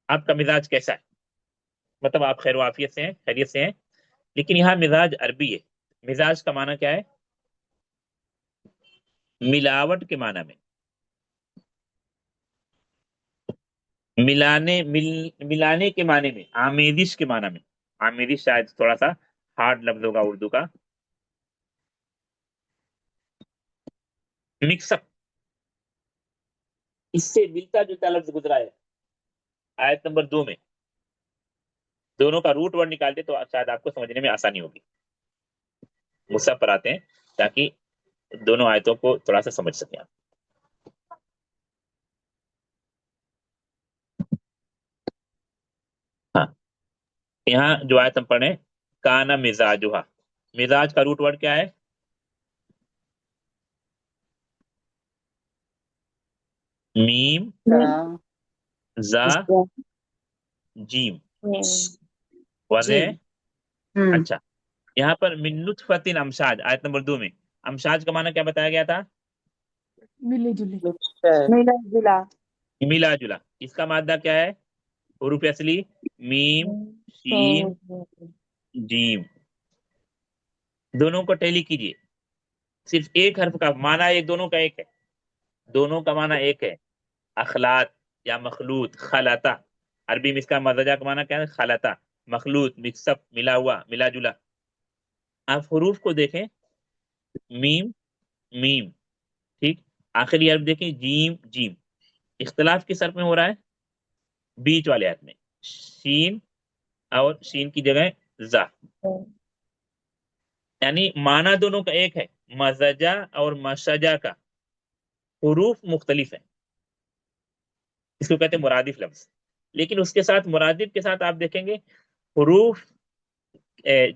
آپ کا مزاج کیسا ہے، مطلب آپ خیر و عافیت سے ہیں، خیریت سے ہیں۔ لیکن یہاں مزاج عربی ہے، مزاج کا معنی کیا ہے؟ ملاوٹ کے معنی میں، ملانے کے معنی میں، آمیزش کے معنی میں۔ آمیزش شاید تھوڑا سا ہارڈ لفظ ہوگا اردو کا۔ مکس اپ، اس سے ملتا جلتا لفظ گزرا ہے آیت نمبر 2 میں، دونوں کا روٹ ورڈ نکالتے تو شاید آپ کو سمجھنے میں آسانی ہوگی۔ مصحف پر آتے ہیں تاکہ دونوں آیتوں کو تھوڑا سا سمجھ سکیں آپ۔ ہاں، یہاں جو آیت ہم پڑھیں، کانا مزاجھا، مزاج کا روٹ ورڈ کیا ہے؟ میم زا جیم، واضح ہے؟ اچھا، یہاں پر من نطفۃ امشاج، آیت نمبر 2 میں امشاج کا معنی کیا بتایا گیا تھا؟ ملے جلے۔ ملا جلا۔ اس کا مادہ کیا ہے؟ حروف اصلی میم شین جیم، دونوں کو ٹیلی کیجئے، صرف ایک حرف کا معنی ایک، دونوں کا ایک ہے، دونوں کا معنی ایک ہے۔ اخلاط یا مخلوط، خلاطہ، عربی میں اس کا مزاجہ کا معنی کیا ہے؟ خلاطہ، مخلوط، مکس اپ، ملا ہوا، ملا جلا۔ آپ حروف کو دیکھیں، میم میم، ٹھیک، آخری حرف دیکھیں جیم جیم، اختلاف کس حرف میں ہو رہا ہے؟ بیچ والے حرف میں، شین اور شین کی جگہ زا، یعنی معنی دونوں کا ایک ہے، مزجہ اور مشجہ کا، حروف مختلف ہیں، اس کو کہتے ہیں مرادف لفظ۔ لیکن اس کے ساتھ مرادف کے ساتھ آپ دیکھیں گے حروف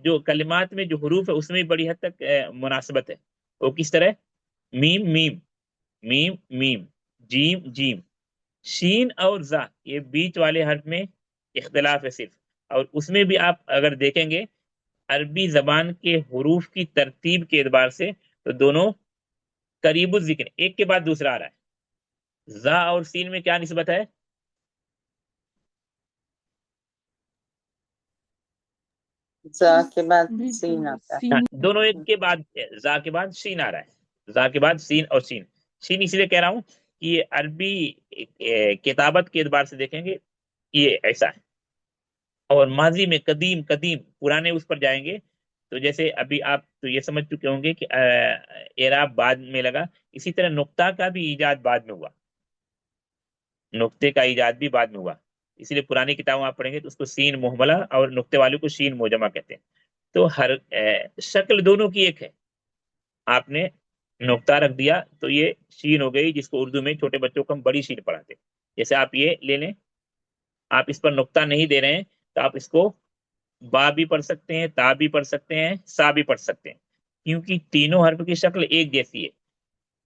جو کلمات میں جو حروف ہے اس میں بڑی حد تک مناسبت ہے۔ وہ کس طرح؟ میم میم، میم میم، جیم جیم، شین اور زا، یہ بیچ والے حرف میں اختلاف ہے صرف، اور اس میں بھی آپ اگر دیکھیں گے عربی زبان کے حروف کی ترتیب کے اعتبار سے تو دونوں قریب الذکر، ایک کے بعد دوسرا آ رہا ہے۔ زا اور سین میں کیا نسبت ہے؟ زا کے بعد سین آتا ہے۔ دونوں ایک کے بعد، زا کے بعد شین آ رہا ہے، زا کے بعد سین اور شین۔ شین اس لیے کہہ رہا ہوں کہ یہ عربی کتابت کے اعتبار سے دیکھیں گے یہ ایسا ہے، اور ماضی میں قدیم پرانے اس پر جائیں گے تو جیسے ابھی آپ تو یہ سمجھ چکے ہوں گے کہ اعراب بعد میں لگا، اسی طرح نقطہ کا بھی ایجاد بعد میں ہوا، نقطے کا ایجاد بھی بعد میں ہوا، اسی لیے پرانی کتابوں آپ پڑھیں گے تو اس کو سین محملہ اور نقطے والے کو شین موجمہ کہتے ہیں۔ تو ہر شکل دونوں کی ایک ہے، آپ نے نقطہ رکھ دیا تو یہ شین ہو گئی، جس کو اردو میں چھوٹے بچوں کو ہم بڑی شین پڑھاتے ہیں۔ جیسے آپ یہ لے لیں، آپ اس پر نقطہ نہیں دے رہے ہیں تو آپ اس کو با بھی پڑھ سکتے ہیں، تا بھی پڑھ سکتے ہیں، سا بھی پڑھ سکتے ہیں، کیونکہ تینوں حرف کی شکل ایک جیسی ہے۔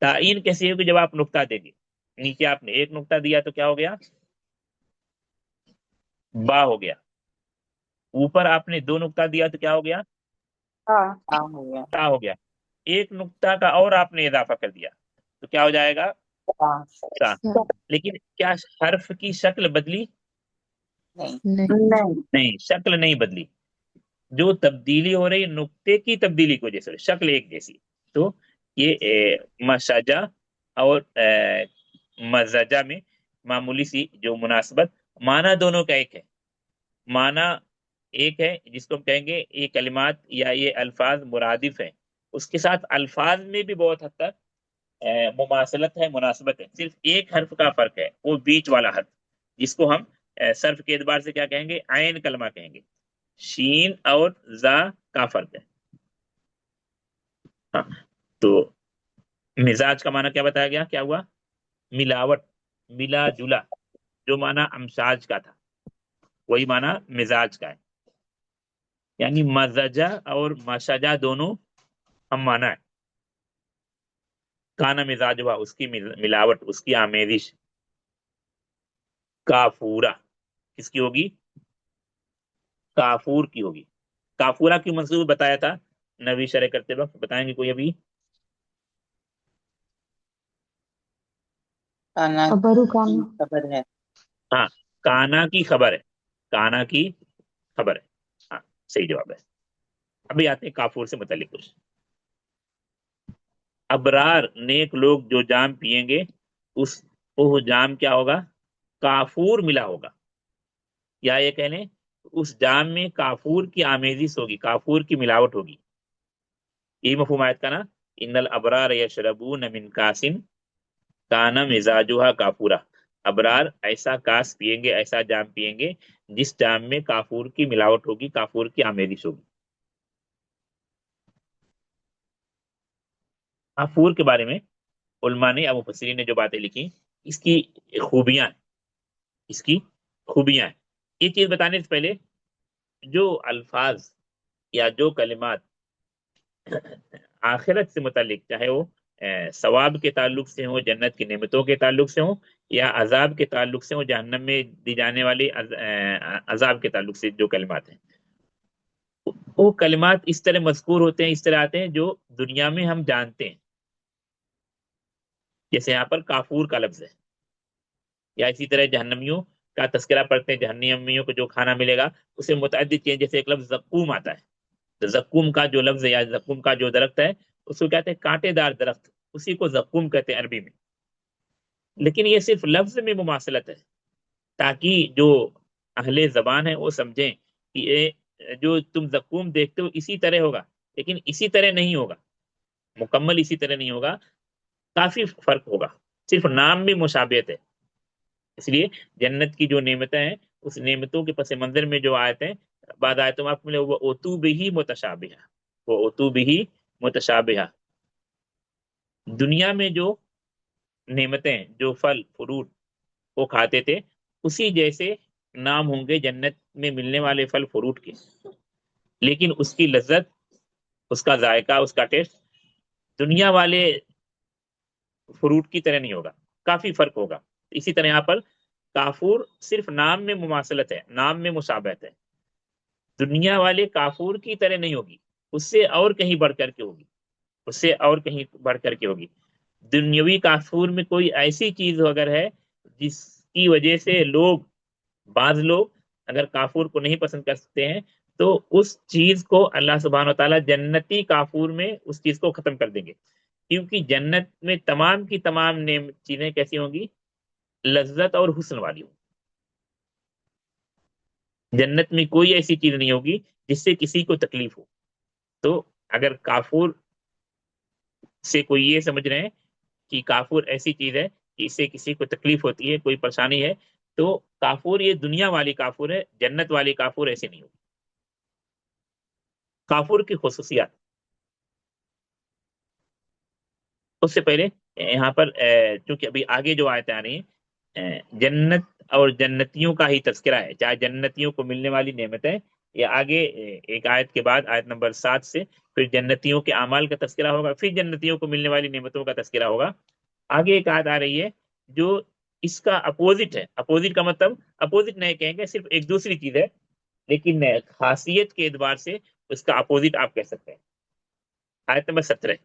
تعین کیسے ہوگی؟ جب آپ نقطہ دیں گے، نیچے آپ نے ایک نقطہ دیا تو کیا ہو گیا؟ با ہو گیا، اوپر آپ نے دو نقطہ دیا تو کیا ہو گیا؟ ہاں ہو گیا، تا ہو گیا، ایک نقطہ کا اور آپ نے اضافہ کر دیا تو کیا ہو جائے گا؟ ہاں، تا۔ لیکن کیا حرف کی شکل بدلی؟ نہیں، نہیں، شکل نہیں بدلی، جو تبدیلی ہو رہی نقطے کی تبدیلی کی وجہ سے، شکل ایک جیسی۔ تو یہ مشجع اور مزجہ میں معمولی سی جو مناسبت، معنی دونوں کا ایک ہے، معنی ایک ہے جس کو ہم کہیں گے یہ کلمات یا یہ الفاظ مرادف ہیں، اس کے ساتھ الفاظ میں بھی بہت حد تک مماثلت ہے، مناسبت ہے، صرف ایک حرف کا فرق ہے، وہ بیچ والا حرف جس کو ہم صرف کے اعتبار سے کیا کہیں گے؟ عین کلمہ کہیں گے، شین اور زا کا فرق ہے۔ ہاں، تو مزاج کا معنی کیا بتایا گیا؟ کیا ہوا؟ ملاوٹ، ملا جلا، جو معنی امساج کا تھا وہی معنی مزاج کا ہے، یعنی مزجہ اور مشجہ دونوں ہم معنی ہے۔ کانا مزاج ہوا، اس کی ملاوٹ، اس کی آمیزش۔ کافورا کس کی ہوگی؟ کافور کی ہوگی۔ کافورا کی منصوب بتایا تھا نبی شرح کرتے وقت، بتائیں گے کوئی ابھی؟ کانا خبرو کانا خبر ہے، ہاں، کانا کی خبر ہے، کانا کی خبر ہے، ہاں صحیح جواب ہے۔ ابھی آتے ہیں کافور سے متعلق کچھ۔ ابرار نیک لوگ جو جام پیئیں گے وہ جام کیا ہوگا؟ کافور ملا ہوگا، یا یہ کہہ لیں اس جام میں کافور کی آمیزش ہوگی، کافور کی ملاوٹ ہوگی۔ یہی مفہوم آیت کا نا، ان الابرار یشربون من کاسن کانا مزاجها کافورا، ابرار ایسا کاس پیئیں گے، ایسا جام پیئیں گے جس جام میں کافور کی ملاوٹ ہوگی، کافور کی آمیزش ہوگی۔ کافور کے بارے میں علماء نے، ابو مفسرین نے جو باتیں لکھی، اس کی خوبیاں ہیں، اس کی خوبیاں ہیں۔ یہ چیز بتانے سے پہلے جو الفاظ یا جو کلمات آخرت سے متعلق، چاہے وہ ثواب کے تعلق سے ہوں، جنت کی نعمتوں کے تعلق سے ہوں، یا عذاب کے تعلق سے ہوں، جہنم میں دی جانے والی عذاب کے تعلق سے جو کلمات ہیں، وہ کلمات اس طرح مذکور ہوتے ہیں، اس طرح آتے ہیں جو دنیا میں ہم جانتے ہیں۔ جیسے یہاں پر کافور کا لفظ ہے، یا اسی طرح جہنمیوں کا تذکرہ پڑھتے ہیں، جہنمیوں کو جو کھانا ملے گا اسے متعدد چیز، جیسے ایک لفظ زقوم آتا ہے، تو زقوم کا جو لفظ ہے یا زقوم کا جو درخت ہے اس کو کہتے ہیں کانٹے دار درخت، اسی کو زقوم کہتے ہیں عربی میں۔ لیکن یہ صرف لفظ میں مماثلت ہے، تاکہ جو اہل زبان ہیں وہ سمجھیں کہ یہ جو تم زقوم دیکھتے ہو اسی طرح ہوگا، لیکن اسی طرح نہیں ہوگا، مکمل اسی طرح نہیں ہوگا، کافی فرق ہوگا، صرف نام میں مشابہت ہے۔ اس لیے جنت کی جو نعمتیں ہیں، اس نعمتوں کے پس منظر میں جو آیتیں بعد آیتوں میں آپ کو ملے، وہ اوتو بہی متشابہہ، وہ اوتو بہی متشابہہ۔ دنیا میں جو نعمتیں، جو پھل فروٹ وہ کھاتے تھے، اسی جیسے نام ہوں گے جنت میں ملنے والے پھل فروٹ کے، لیکن اس کی لذت، اس کا ذائقہ، اس کا ٹیسٹ دنیا والے فروٹ کی طرح نہیں ہوگا، کافی فرق ہوگا۔ اسی طرح یہاں پر کافور صرف نام میں مماثلت ہے، نام میں مشابہت ہے، دنیا والے کافور کی طرح نہیں ہوگی، اس سے اور کہیں بڑھ کر کے ہوگی، اس سے اور کہیں بڑھ کر کے ہوگی۔ دنیاوی کافور میں کوئی ایسی چیز اگر ہے جس کی وجہ سے بعض لوگ اگر کافور کو نہیں پسند کر سکتے ہیں، تو اس چیز کو اللہ سبحانہ و تعالیٰ جنتی کافور میں اس چیز کو ختم کر دیں گے۔ کیونکہ جنت میں تمام کی تمام چیزیں کیسی ہوں گی؟ لذت اور حسن والی ہوں. جنت میں کوئی ایسی چیز نہیں ہوگی جس سے کسی کو تکلیف ہو. تو اگر کافور سے کوئی یہ سمجھ رہے ہیں کہ کافور ایسی چیز ہے کہ اس سے کسی کو تکلیف ہوتی ہے، کوئی پریشانی ہے، تو کافور یہ دنیا والی کافور ہے، جنت والی کافور ایسے نہیں ہوگی. کافور کی خصوصیات. اس سے پہلے یہاں پر چونکہ ابھی آگے جو آیتیں آ رہی ہیں جنت اور جنتیوں کا ہی تذکرہ ہے، چاہے جنتیوں کو ملنے والی نعمتیں، یا آگے ایک آیت کے بعد آیت نمبر 7 سے پھر جنتیوں کے اعمال کا تذکرہ ہوگا، پھر جنتیوں کو ملنے والی نعمتوں کا تذکرہ ہوگا. آگے ایک آیت آ رہی ہے جو اس کا اپوزٹ ہے. اپوزٹ کا مطلب اپوزٹ نہیں کہیں گے، صرف ایک دوسری چیز ہے، لیکن خاصیت کے اعتبار سے اس کا اپوزٹ آپ کہہ سکتے ہیں. آیت نمبر 17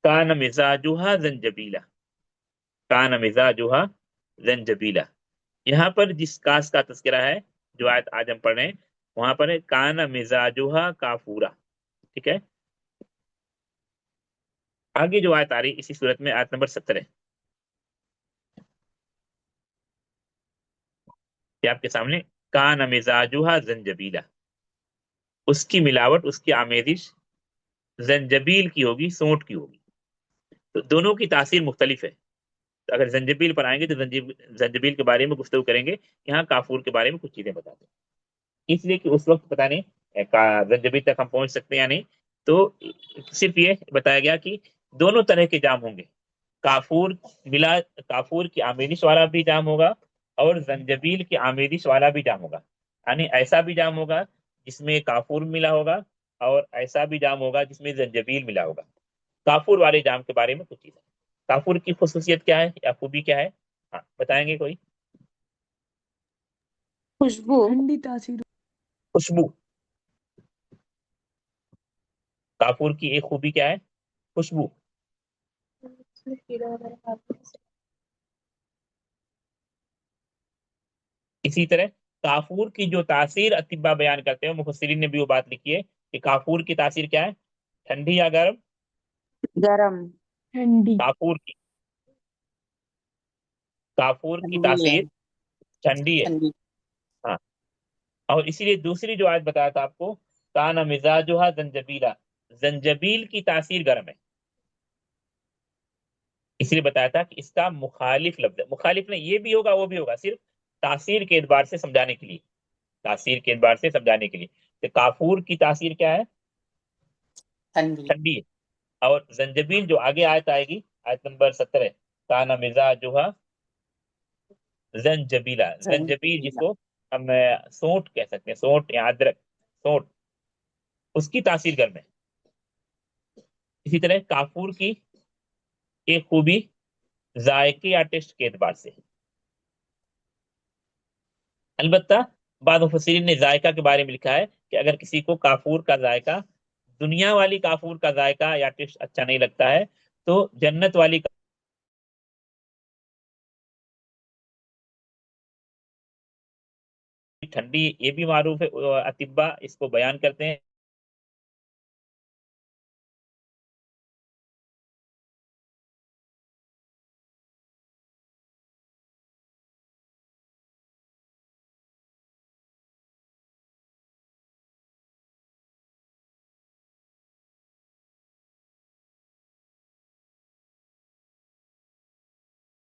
کان مزاجها زنجبیلا. کان مزاجها زنجبیلا. یہاں پر جس کاس کا تذکرہ ہے جو آیت آج ہم پڑھ رہے ہیں وہاں پر ہے کان مزاجها کافورا. ٹھیک ہے. آگے جو آیت آ رہی اسی صورت میں آیت نمبر 17 یہ آپ کے سامنے کان مزاجها زنجبیلا. اس کی ملاوٹ، اس کی آمیزش زنجبیل کی ہوگی، سونٹ کی ہوگی. تو دونوں کی تاثیر مختلف ہے. تو اگر زنجبیل پر آئیں گے تو زنجبیل کے بارے میں گفتگو کریں گے، یہاں کافور کے بارے میں کچھ چیزیں بتاتے ہیں، اس لیے کہ اس وقت پتہ نہیں زنجبیل تک ہم پہنچ سکتے ہیں یا نہیں. تو صرف یہ بتایا گیا کہ دونوں طرح کے جام ہوں گے. کافور کی آمیزش والا بھی جام ہوگا اور زنجبیل کی آمیزش والا بھی جام ہوگا. یعنی ایسا بھی جام ہوگا جس میں کافور ملا ہوگا اور ایسا بھی جام ہوگا جس میں زنجبیل ملا ہوگا. کافور والے جام کے بارے میں کچھ چیزیں. کافور کی خصوصیت کیا ہے یا خوبی کیا ہے؟ ہاں بتائیں گے کوئی؟ خوشبو. ٹھنڈی تاثیر. خوشبو. کافور کی ایک خوبی کیا ہے؟ خوشبو. اسی طرح کافور کی جو تاثیر اطباء بیان کرتے ہیں، مفسرین نے بھی وہ بات لکھی ہے کہ کافور کی تاثیر کیا ہے؟ ٹھنڈی یا گرم؟ گرم. ٹھنڈی. کافور کی ٹھنڈی ہے. تاثیر ٹھنڈی ہے. ٹھنڈی. ہاں. اور اسی لیے دوسری جو آیت بتایا تھا آپ کو کان مزاجها زنجبیلا، زنجبیل کی تاثیر گرم ہے. اس لیے بتایا تھا کہ اس کا مخالف لفظ ہے. مخالف نہیں، یہ بھی ہوگا وہ بھی ہوگا، صرف تاثیر کے اعتبار سے سمجھانے کے لیے. تاثیر کے اعتبار سے سمجھانے کے لیے کہ کافور کی تاثیر کیا ہے؟ ٹھنڈی. ٹھنڈی ہے. اور زنجبیل جو آگے آیت آئے گی آیت نمبر 17 کان مزاجها زنجبیلا. زنجبیل جس کو ہم سونٹ کہہ سکتے ہیں، سونٹ یا ادرک، سونٹ، اس کی تاثیر گرم ہے. اسی طرح کافور کی ایک خوبی ذائقے یا ٹیسٹ کے اعتبار سے. البتہ بعض مفسرین نے ذائقہ کے بارے میں لکھا ہے کہ اگر کسی کو کافور کا ذائقہ، دنیا والی کافور کا ذائقہ یا ٹیسٹ اچھا نہیں لگتا ہے تو جنت والی ٹھنڈی، یہ بھی معروف ہے، اطباء اس کو بیان کرتے ہیں